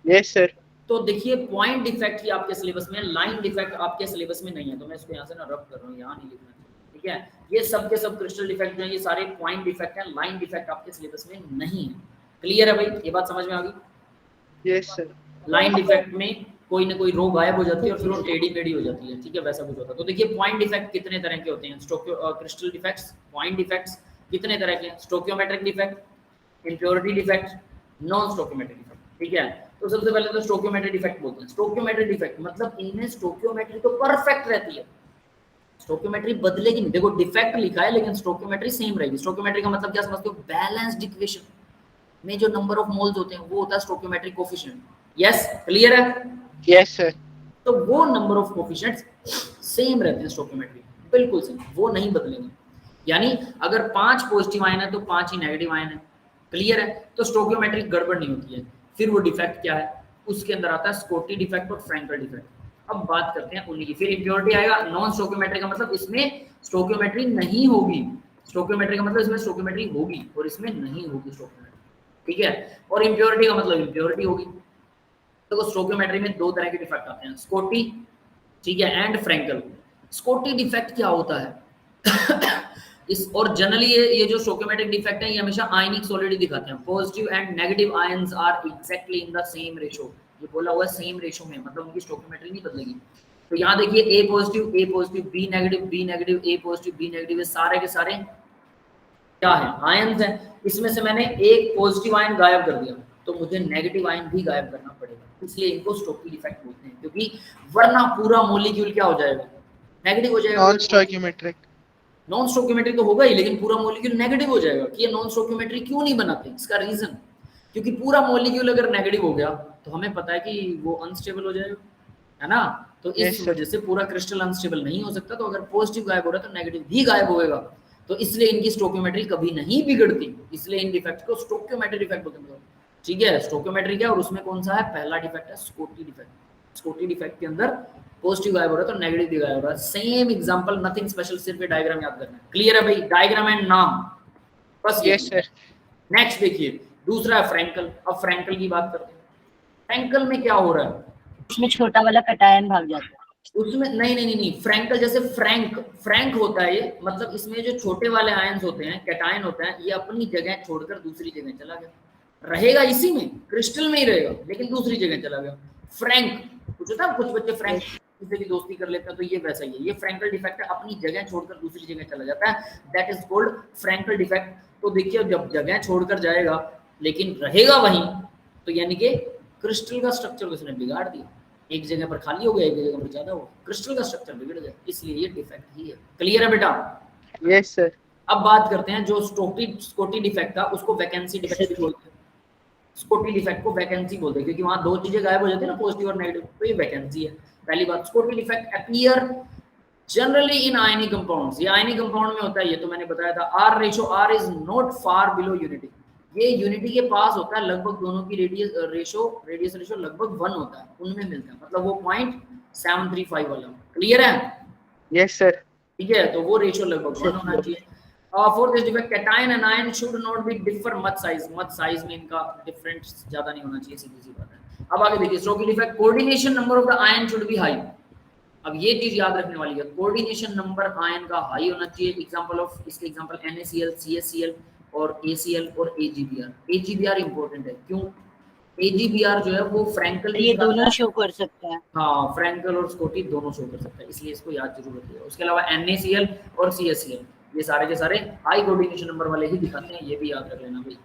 Yes sir. तो देखिए, पॉइंट डिफेक्ट ही आपके सिलेबस में, लाइन डिफेक्ट आपके सिलेबस में नहीं है, तो मैं इसको यहाँ से ना रब कर रहा हूँ, यहाँ नहीं लिखना, ठीक है। ये सब के सब क्रिस्टल डिफेक्ट जो है, ये सारे पॉइंट डिफेक्ट हैं, लाइन डिफेक्ट आपके सिलेबस में नहीं है। क्लियर है भाई, ये बात समझ में आ गई? Yes sir. लाइन डिफेक्ट में कोई ना कोई रो गायब हो जाती है और फिर वो टेढ़ी मेढ़ी हो जाती है, ठीक है, वैसा कुछ होता है। तो देखिए पॉइंट डिफेक्ट कितने तरह के होते हैं, क्रिस्टल डिफेक्ट्स, पॉइंट डिफेक्ट्स कितने तरह के हैं, stoichiometric defect, impurity defect, non stoichiometric defect, ठीक है। तो सबसे पहले तो स्टोकियोमेट्रिक डिफेक्ट बोलते हैं। स्टोकियोमेट्रिक डिफेक्ट मतलब इनमें स्टोकियोमेट्री तो परफेक्ट रहती है, स्टोकियोमेट्री बदलेगी नहीं। देखो डिफेक्ट लिखा है लेकिन स्टोकियोमेट्री सेम रहेगी। स्टोकियोमेट्री का मतलब क्या समझते हो, बैलेंस्ड इक्वेशन में जो नंबर ऑफ मोल्स होते हैं वो होता है स्टोकियोमेट्रिक कोफिशिएंट। यस, क्लियर है? Yes sir. तो वो नंबर ऑफ कोफिशिएंट्स सेम रहते हैं स्टोकियोमेट्री, बिल्कुल सेम, वो नहीं बदलेंगे। यानी अगर 5 पॉजिटिव आयन है तो 5 ही नेगेटिव आयन है, क्लियर है? तो स्टोकियोमेट्रिक गड़बड़ नहीं होती है। फिर वो डिफेक्ट क्या है, उसके अंदर आता है स्कॉटी डिफेक्ट और फ्रैंकल डिफेक्ट। अब बात करते हैं उन्हीं की। फिर इम्प्योरिटी आएगा, नॉन स्टोकियोमेट्री का मतलब इसमें स्टोकियोमेट्री नहीं होगी, स्टोकियोमेट्री का मतलब इसमें स्टोकियोमेट्री होगी और इसमें नहीं होगी स्टोकियोमेट्री, ठीक है। और इम्प्योरिटी का मतलब इम्प्योरिटी होगी। तो स्टोकियोमेट्री में 2 तरह के डिफेक्ट आते हैं, स्कॉटी, ठीक है, एंड फ्रैंकल। स्कॉटी डिफेक्ट क्या होता है इस, और जनरली ये जो स्टोकियोमेट्रिक डिफेक्ट है ये हमेशा आयनिक सॉलिड दिखाते हैं। Positive and negative ions are exactly in the same ratio, ये बोला हुआ है सेम रेशो में, मतलब उनकी स्टोकियोमेट्री नहीं बदलेगी। तो यहाँ देखिए ए पॉजिटिव, बी नेगेटिव, ए पॉजिटिव, बी नेगेटिव, ये सारे के सारे क्या है, आयंस हैं। इसमें से मैंने एक पॉजिटिव आयन गायब कर दिया तो मुझे नेगेटिव आयन भी गायब करना पड़ेगा, इसलिए इनको स्टोकी डिफेक्ट बोलते हैं, क्योंकि वरना पूरा मॉलिक्यूल क्या हो जाएगा, नेगेटिव हो जाएगा। नॉन स्टोकियोमेट्रिक, नॉन स्टोकियोमेट्री तो होगा ही, लेकिन पूरा मॉलिक्यूल नेगेटिव हो जाएगा। कि ये नॉन स्टोकियोमेट्री क्यों नहीं बनाते, इसका रीजन, क्योंकि पूरा मॉलिक्यूल अगर नेगेटिव हो गया तो हमें पता है कि वो अनस्टेबल हो जाएगा, है ना। तो इस वजह से पूरा क्रिस्टल अनस्टेबल नहीं हो सकता। तो अगर पॉजिटिव गायब हो रहा है तो नेगेटिव भी गायब होएगा, तो इसलिए इनकी स्टोकियोमेट्री कभी नहीं बिगड़ती, इसलिए इन डिफेक्ट को स्टोकियोमेट्री डिफेक्ट बोलते हैं, ठीक है। स्टोकियोमेट्री क्या, और उसमें कौन सा है, पहला डिफेक्ट है स्कॉटी डिफेक्ट। स्कॉटी डिफेक्ट के अंदर पॉजिटिव गायब हो रहा है तो नेगेटिव भी गायब हो रहा है, सेम एग्जांपल, नथिंग स्पेशल, सिर्फ ये डायग्राम याद करना है। क्लियर है भाई, डायग्राम एंड नाम बस। Yes sir. नेक्स्ट देखिए, दूसरा है फ्रैंकल। अब फ्रैंकल की बात करते हैं। फ्रैंकल में क्या हो रहा है, उसमें छोटा वाला कटायन भाग जाता है, उसमें नहीं, फ्रैंकल जैसे फ्रैंक होता है ये, मतलब इसमें जो छोटे वाले आयंस होते हैं, कैटायन होते हैं, ये अपनी जगह छोड़कर दूसरी जगह चला गया, रहेगा इसी में, क्रिस्टल में ही रहेगा, लेकिन दूसरी जगह चला गया। फ्रैंक कुछ होता है, कुछ बच्चे फ्रैंक किसी भी दोस्ती कर लेते हैं, तो ये वैसा ही है, ये फ्रैंकल डिफेक्ट है, अपनी जगह छोड़कर दूसरी जगह चला जाता है, that is called Frenkel defect. तो देखिए जब जगह छोड़कर जाएगा लेकिन रहेगा वहीं, तो यानी कि क्रिस्टल का स्ट्रक्चर उसने बिगाड़ दिया, एक जगह पर खाली हो गया, एक जगह पर ज्यादा हो गया, क्रिस्टल का स्ट्रक्चर बिगड़ गया, इसलिए ये डिफेक्ट ही है। क्लियर है बेटा? Yes sir. अब बात करते हैं जो स्कॉटी डिफेक्ट था, उसको वैकेंसी डिफेक्ट भी बोलते हैं। स्कॉटी डिफेक्ट को वैकेंसी बोलते हैं क्योंकि वहां 2 चीजें गायब हो जाती है ना, पॉजिटिव और नेगेटिव, तो ये वैकेंसी है। पहली बात, Schottky defect appear generally in ionic compounds, ये आयनिक कंपाउंड में होता है, ये तो मैंने बताया था। R ratio, r is not far below unity, ये यूनिटी के पास होता है, लगभग दोनों की रेडियस रेशो लगभग 1 होता है, उनमें मिलता है, मतलब वो 0.735 वाला। क्लियर है? Yes sir. ठीक है, तो वो रेशो लगभग 1 होना चाहिए। For this defect, cation and ion should not be differ much size में इनका डिफरेंस ज्यादा नहीं होना चाहिए, सीधी सी बात है। अब आगे देखिए, stoichio defect, coordination number of the ion should be high. अब ये चीज याद रखने वाली है, कोऑर्डिनेशन नंबर आयन का हाई होना चाहिए। एग्जांपल ऑफ इसके एग्जांपल NaCl, CaCl और ACl और AgBr। AgBr इंपॉर्टेंट है, क्यों? AgBr जो है वो फ्रैंकल, ये दोनों शो कर सकता है, हाँ, फ्रैंकल और स्कॉटी दोनों शो कर सकता है, इसलिए इसको याद जरूर रखिएगा। उसके अलावा NaCl और CaCl ये सारे के सारे हाई कोऑर्डिनेशन नंबर वाले ही दिखाते हैं, ये भी याद रख लेना भाई,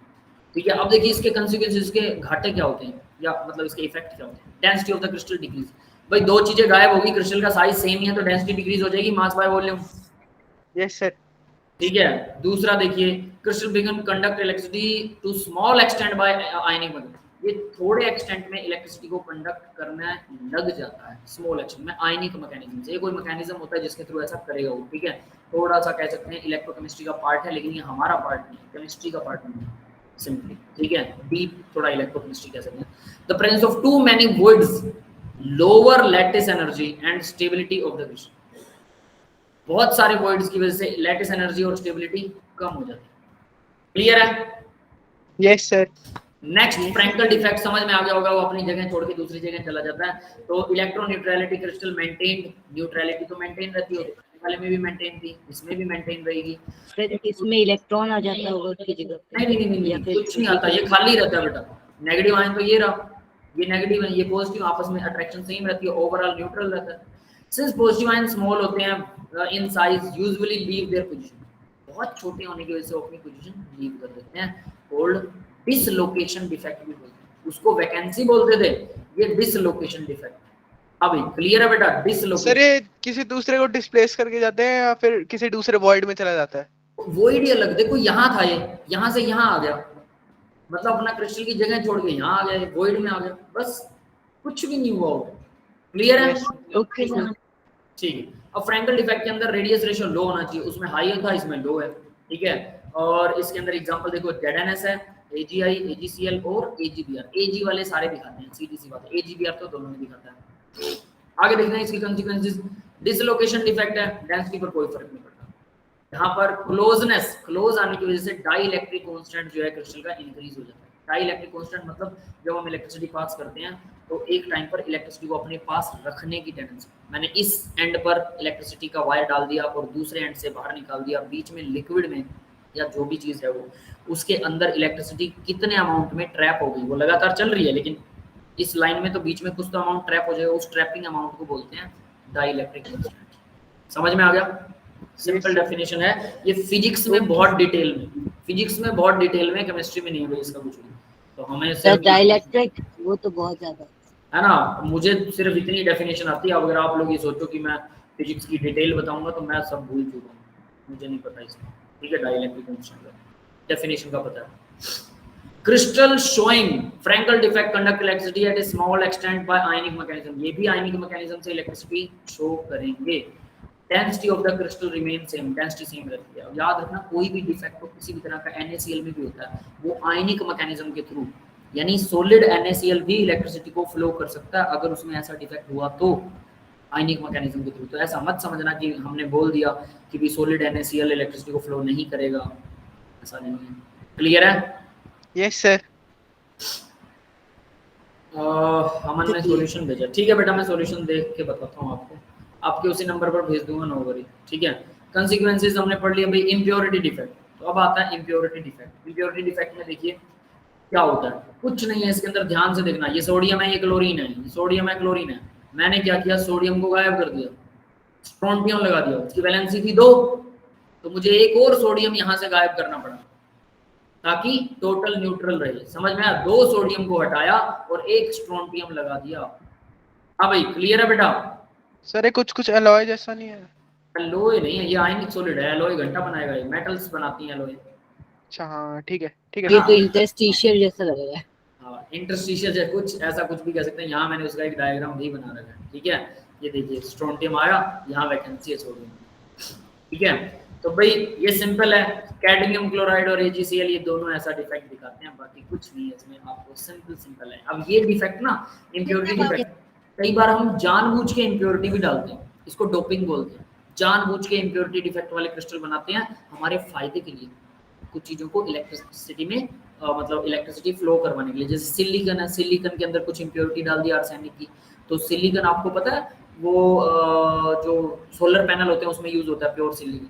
ठीक है। अब देखिए इसके कंसीक्वेंसेस, इसके घाटे क्या होते हैं, या मतलब इसके इफेक्ट क्या होते हैं। Density of the crystal decrease, भाई 2 चीजें गायब होगी, क्रिस्टल का साइज सेम ही है तो डेंसिटी डिक्रीज हो जाएगी, mass by volume. Yes sir. ठीक है। दूसरा देखिए, crystal begin conduct electricity to small extent by ionic method, ये थोड़े एक्सटेंट में इलेक्ट्रिसिटी को कंडक्ट करना लग जाता है स्मॉल एक्सटेंट में आयनिक मैकेनिज्म से। ये कोई मैकेनिज्म होता है जिसके थ्रू ऐसा करेगा वो, ठीक है। थोड़ा सा कह सकते हैं इलेक्ट्रोकेमिस्ट्री का पार्ट है, लेकिन ये हमारा पार्ट नहीं है, केमिस्ट्री का पार्ट नहीं है सिंपली, ठीक है। डीप थोड़ा इलेक्ट्रोकेमिस्ट्री कह सकते हैं। The presence of too many voids lower lattice energy and stability of the crystal, बहुत सारे वॉइड्स की वजह से लैटिस एनर्जी और स्टेबिलिटी कम हो जाती है। क्लियर है? Yes sir. Next, Frenkel defect समझ में आ गया होगा, वो अपनी जगह छोड़ के दूसरी जगह चला जाता है। तो electron neutrality, crystal maintained, neutrality तो मेंटेन रहती है, वाले में भी मेंटेन थी, इसमें भी मेंटेन रहेगी। फिर इसमें इलेक्ट्रॉन आ जाता होगा उसकी जगह पे। नहीं, कुछ नहीं आता, ये खाली रहता है बेटा। नेगेटिव आयन तो ये रहा, ये नेगेटिव है, ये पॉजिटिव, आपस में अट्रैक्शन सेम रहती है, ओवरऑल न्यूट्रल रहता है। सिंस पॉजिटिव आयन स्मॉल होते हैं in size, usually leave their position, बहुत छोटे होने की वजह से अपनी पोजीशन लीव कर देते हैं, कॉल्ड डिसलोकेशन डिफेक्ट भी बोलते हैं। उसको वैकेंसी बोलते थे, ये डिसलोकेशन डिफेक्ट। अब क्लियर है बेटा? डिसलोकेशन। सर ये किसी दूसरे को डिस्प्लेस करके जाते हैं या फिर किसी दूसरे वॉइड में चला जाता है? वॉइड ही अलग, देखो यहाँ था, ये यहाँ से यहाँ आ गया, मतलब अपना क्रिस्टल की जगह छोड़ के यहाँ आ गया, वॉइड में आ गया, बस कुछ भी नहीं हुआ। क्लियर है? ओके सर, ठीक है। अब फ्रैंकल डिफेक्ट के अंदर रेडियस रेशियो लो होना चाहिए, उसमें हाई था, इसमें लो है, ठीक है। और इसके अंदर एग्जांपल देखो, ZNS है, AGI, AGCL और AGBR। AG वाले सारे दिखाते हैं, सीधी सी बात है, AGBR तो दोनों में दिखाता है। आगे देखते हैं इसकी कॉन्सिक्वेंसेस। डिसलोकेशन डिफेक्ट है, डेंसिटी पर कोई फर्क नहीं पड़ता। यहाँ पर क्लोजनेस, क्लोज आने की वजह से डाई इलेक्ट्रिक कांस्टेंट जो है क्रिस्टल का इंक्रीज हो जाता है। डाई इलेक्ट्रिक कांस्टेंट मतलब जब हम इलेक्ट्रिसिटी पास करते हैं तो एक टाइम पर इलेक्ट्रिसिटी को अपने पास रखने की टेंडेंसी। मैंने इस एंड पर इलेक्ट्रिसिटी का वायर डाल दिया और दूसरे एंड से बाहर निकाल दिया, बीच में लिक्विड में या जो भी चीज़ है वो, उसके अंदर इलेक्ट्रिसिटी कितने अमाउंट में ट्रैप हो गई, वो लगातार चल रही है, लेकिन इस लाइन में तो बीच में कुछ तो अमाउंट ट्रैप हो जाएगा, उस ट्रैपिंग अमाउंट को बोलते हैं डाई इलेक्ट्रिक कांस्टेंट। समझ में आ गया? सिंपल डेफिनेशन है, ये फिजिक्स में बहुत डिटेल में, फिजिक्स में बहुत डिटेल में, केमिस्ट्री में नहीं है इसका कुछ भी। तो हमें सर डाइलेक्ट्रिक वो तो बहुत ज्यादा है ना, मुझे सिर्फ इतनी डेफिनेशन आती है। अगर आप लोग ये सोचो कि मैं फिजिक्स की डिटेल बताऊंगा तो मैं सब भूल चुका हूँ, मुझे नहीं पता इसका, ठीक है। डाइलेक्ट्रिक कांस्टेंट का डेफिनेशन का पता है। Crystal showing Frenkel defect conduct electricity at a small extent by ionic mechanism, ये भी आयनिक मैकेनिज्म से इलेक्ट्रिसिटी शो करेंगे। Density of the crystal remain same, density same रहती है। अब याद रखना, कोई भी डिफेक्ट हो किसी भी तरह का NaCl में भी होता है, वो आयनिक मैकेनिज्म के थ्रू, यानी सॉलिड NaCl भी इलेक्ट्रिसिटी को फ्लो कर सकता है अगर उसमें ऐसा डिफेक्ट हुआ तो, आयनिक मैकेनिज्म के थ्रू। तो ऐसा मत समझना कि हमने बोल दिया कि भी सॉलिड NaCl इलेक्ट्रिसिटी को फ्लो नहीं करेगा, ऐसा नहीं है। क्लियर है? Yes sir. अमन ने सॉल्यूशन भेजा, ठीक है बेटा, मैं सॉल्यूशन देख के बताता हूँ आपको, आपके उसी नंबर पर भेज दूंगा, नो वरी, ठीक है। कंसीक्वेंसेस हमने पढ़ लिया भाई, इम्प्योरिटी डिफेक्ट। तो अब आता है इम्प्योरिटी डिफेक्ट। इम्प्योरिटी डिफेक्ट में देखिए क्या होता है, कुछ नहीं है इसके अंदर, ध्यान से देखना, ये सोडियम है, ये क्लोरीन है, ये सोडियम है, क्लोरीन है। मैंने क्या किया, सोडियम को गायब कर दिया, स्ट्रोंटियम लगा दिया, उसकी वैलेंसी थी 2, तो मुझे एक और सोडियम यहाँ से गायब करना पड़ा ताकि टोटल न्यूट्रल रहे। समझ में आया? 2 सोडियम को हटाया और एक स्ट्रोंटियम लगा दिया। हाँ भाई, क्लियर है बेटा? सर ये कुछ एलॉय जैसा नहीं है? एलॉय नहीं है, ये आयनिक सॉलिड है, एलॉय घंटा बनाएगा, ये मेटल्स बनाती हैं एलॉय। अच्छा हाँ ठीक है ठीक है। ये तो इंटरस्टिशियल जैसा लग रहा है। हाँ, इंटरस्टिशियल है, कुछ ऐसा कुछ भी कह सकते हैं। यहाँ मैंने उसका एक डायग्राम भी बना रखा है, ठीक है। ये देखिए, स्ट्रोंटियम आया, यहाँ वैकेंसी है सोडियम, ठीक है। तो भाई ये सिंपल है, कैडमियम क्लोराइड और AgCl ये दोनों ऐसा डिफेक्ट दिखाते हैं, बाकी कुछ नहीं है इसमें, आपको सिंपल है। अब ये डिफेक्ट ना, इम्प्योरिटी डिफेक्ट, कई बार हम जानबूझ के इम्प्योरिटी भी डालते हैं, इसको डोपिंग बोलते हैं। जानबूझ के इम्प्योरिटी डिफेक्ट वाले क्रिस्टल बनाते हैं हमारे फायदे के लिए, कुछ चीज़ों को इलेक्ट्रिसिटी में मतलब इलेक्ट्रिसिटी फ्लो करवाने के लिए। जैसे सिलिकन है, सिलिकन के अंदर कुछ इम्प्योरिटी डाल दिया आर्सेनिक की, तो सिलिकन आपको पता है वो जो सोलर पैनल होते हैं उसमें यूज होता है, प्योर सिलिकन,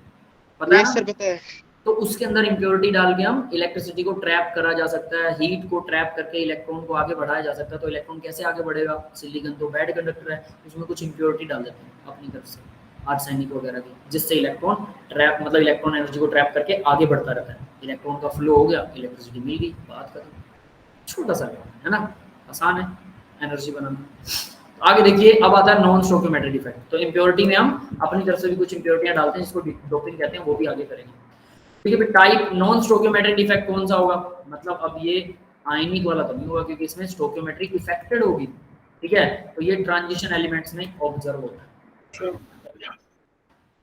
पता है? सर पता है। तो उसके अंदर इम्प्योरिटी डाल के हम इलेक्ट्रिसिटी को ट्रैप करा जा सकता है, हीट को ट्रैप करके इलेक्ट्रॉन को आगे बढ़ाया जा सकता है। तो इलेक्ट्रॉन कैसे आगे बढ़ेगा? सिलिकन तो बैड कंडक्टर है, उसमें कुछ इम्प्योरिटी डाल देते हैं अपनी तरफ से, आर्सेनिक वगैरह की, जिससे इलेक्ट्रॉन ट्रैप मतलब इलेक्ट्रॉन एनर्जी को ट्रैप करके आगे बढ़ता रहता है। इलेक्ट्रॉन का फ्लो हो गया, इलेक्ट्रिसिटी मिल गई, बात खत्म। छोटा सा है ना, आसान है एनर्जी बनाना। तो आगे देखिए, अब आता है नॉन स्टोइकियोमेट्रिक डिफेक्ट। तो इम्प्योरिटी में हम अपनी तरफ से भी कुछ इम्प्योरिटियां डालते हैं, जिसको डोपिंग कहते हैं, वो भी आगे करेंगे, ठीक है। टाइप नॉन स्टोइकियोमेट्रिक डिफेक्ट कौन सा होगा? मतलब अब ये आयनिक वाला तो नहीं होगा क्योंकि इसमें स्टोइकियोमेट्रिक इफेक्टेड होगी, ठीक है। तो ये ट्रांजिशन एलिमेंट्स में ऑब्जर्व होता है।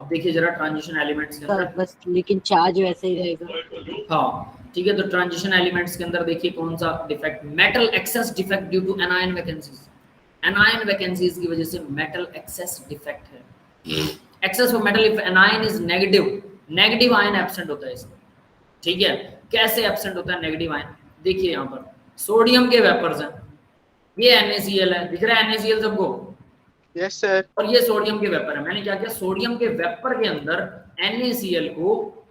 अब देखिए जरा ट्रांजिशन एलिमेंट्स के अंदर, बस लेकिन चार्ज वैसे ही रहेगा। हाँ ठीक है। तो ट्रांजिशन एलिमेंट्स के अंदर देखिए कौन सा defect, metal excess defect due to anion vacancies. Anion vacancies की वजह से मेटल एक्सेस डिफेक्ट है। Excess of metal if anion is negative, negative ion absent होता है इसमें, ठीक है। कैसे एब्सेंट होता है नेगेटिव आयन? देखिए यहाँ पर सोडियम के वेपर्स हैं, ये NaCl है, दिख रहा है NaCl सबको, यस सर। और ये सोडियम के वेपर है। मैंने क्या किया, सोडियम के वेपर के अंदर NaCl को,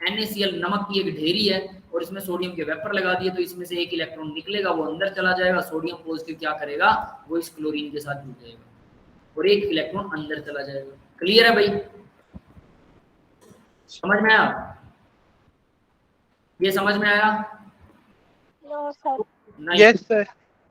NaCl नमक की एक ढेरी है और इसमें सोडियम के वेपर लगा दिए, तो इसमें से एक इलेक्ट्रॉन निकलेगा, वो अंदर चला जाएगा, सोडियम पॉजिटिव क्या करेगा, वो इस क्लोरीन के साथ जुड़ जाएगा और एक इलेक्ट्रॉन अंदर चला जाएगा। क्लियर है भाई, समझ में आया? ये समझ में आया? Yes sir.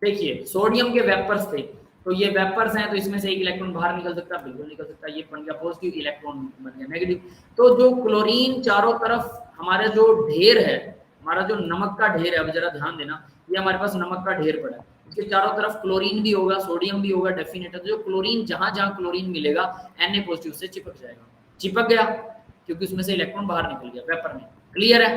देखिए सोडियम के वेपर्स थे, तो ये वेपर्स हैं, तो इसमें से एक इलेक्ट्रॉन बाहर निकल सकता है, बिल्कुल निकल सकता है, ये बन गया पॉजिटिव, इलेक्ट्रॉन बन गया नेगेटिव। तो जो क्लोरीन चारों तरफ हमारे जो ढेर है, हमारा जो नमक का ढेर है, अब जरा ध्यान देना, ये हमारे पास नमक का ढेर पड़ा है, इसके चारों तरफ क्लोरीन भी होगा, सोडियम भी होगा, डेफिनेट है। तो जो क्लोरीन जहां जहां क्लोरीन मिलेगा Na पॉजिटिव से चिपक जाएगा, चिपक गया क्योंकि उसमें से इलेक्ट्रॉन बाहर निकल गया वेपर में। क्लियर है?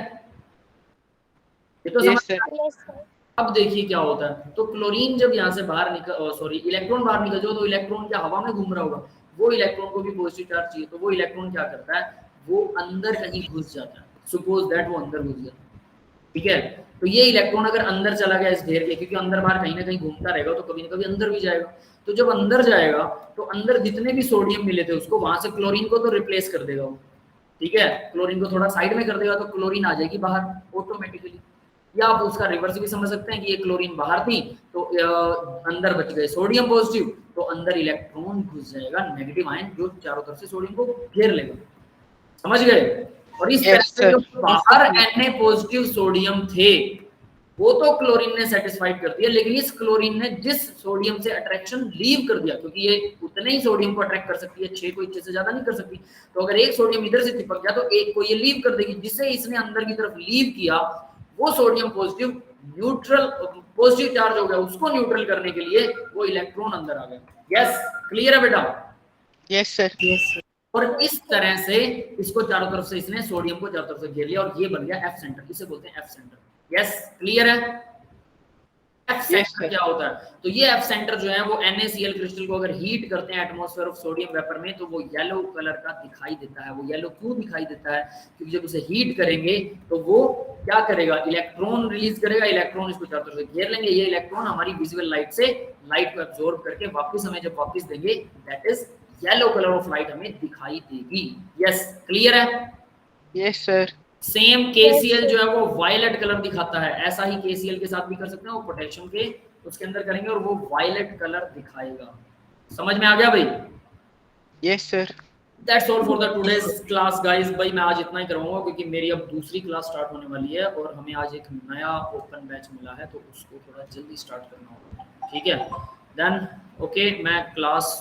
ये तो समझ। अब देखिए क्या होता है, तो क्लोरीन जब यहाँ से बाहर निकल, सॉरी इलेक्ट्रॉन बाहर निकल जाओ, तो इलेक्ट्रॉन क्या हवा में घूम रहा होगा, वो इलेक्ट्रॉन को भी पॉजिटिव चार्ज चाहिए, तो वो इलेक्ट्रॉन क्या करता है, वो अंदर कहीं घुस जाता है। सपोज दैट वो अंदर घुस गया, ठीक है, तो ये इलेक्ट्रॉन अगर अंदर चला गया इस ढेर के, क्योंकि अंदर बाहर कहीं ना कहीं घूमता रहेगा, तो कभी ना कभी अंदर भी जाएगा, तो जब अंदर जाएगा तो अंदर जितने भी सोडियम मिले थे उसको वहां से क्लोरीन को तो रिप्लेस कर देगा वो, ठीक है, क्लोरीन को थोड़ा साइड में कर देगा, तो क्लोरीन आ जाएगी बाहर ऑटोमेटिकली। या आप उसका रिवर्स भी समझ सकते हैं कि ये क्लोरीन बाहर थी तो अंदर बच गए सोडियम पॉजिटिव, तो अंदर इलेक्ट्रॉन घुस जाएगा नेगेटिव आयन जो चारों तरफ से सोडियम को घेर लेगा। समझ गए? और इस तरह से जो बाहर Na पॉजिटिव सोडियम थे वो तो क्लोरीन ने सेटिस्फाइड कर दिया, लेकिन इस क्लोरीन ने जिस सोडियम से अट्रैक्शन लीव कर दिया, क्योंकि ये उतने ही सोडियम को अट्रैक्ट कर सकती है, 6 को 6 से ज्यादा नहीं कर सकती, तो अगर एक सोडियम इधर से चिपक गया तो एक को ये लीव कर देगी, जिससे इसने अंदर की तरफ लीव किया, वो sodium positive neutral positive charge हो गया, उसको न्यूट्रल करने के लिए वो इलेक्ट्रॉन अंदर आ गया। यस, क्लियर है बेटा? Yes sir. और इस तरह से इसको चारों तरफ से इसने सोडियम को चारों तरफ से घेर लिया और ये बन गया एफ सेंटर, इसे बोलते हैं एफ सेंटर। यस, क्लियर है? एफ सेंटर क्या होता है, तो ये एफ सेंटर जो है वो NaCl क्रिस्टल को अगर हीट करते हैं एटमॉस्फेयर ऑफ सोडियम वेपर में, तो वो येलो कलर का दिखाई देता है। वो येलो क्यों दिखाई देता है? क्योंकि जब उसे हीट करेंगे तो वो क्या करेगा, इलेक्ट्रॉन रिलीज करेगा, इलेक्ट्रॉन इसको चारों तरफ से घेर लेंगे, ये इलेक्ट्रॉन हमारी विजुअल लाइट से लाइट को एब्जॉर्ब करके वापस हमें जब वापस देंगे, that is yellow colour of light हमें दिखाई देगी। यस, क्लियर है? Yes sir. सेम KCl जो है वो वायलेट कलर दिखाता है, ऐसा ही KCl के साथ भी कर सकते हैं, वो पोटेशियम के उसके अंदर करेंगे और वो वायलेट कलर दिखाएगा। समझ में आ गया भाई? Yes sir. That's all for the today's class guys. भाई मैं आज इतना ही करवाऊंगा क्योंकि मेरी अब दूसरी क्लास स्टार्ट होने वाली है और हमें आज एक नया ओपन बैच मिला है, तो उसको थोड़ा जल्दी स्टार्ट करना होगा, ठीक है? देन ओके, मैं क्लास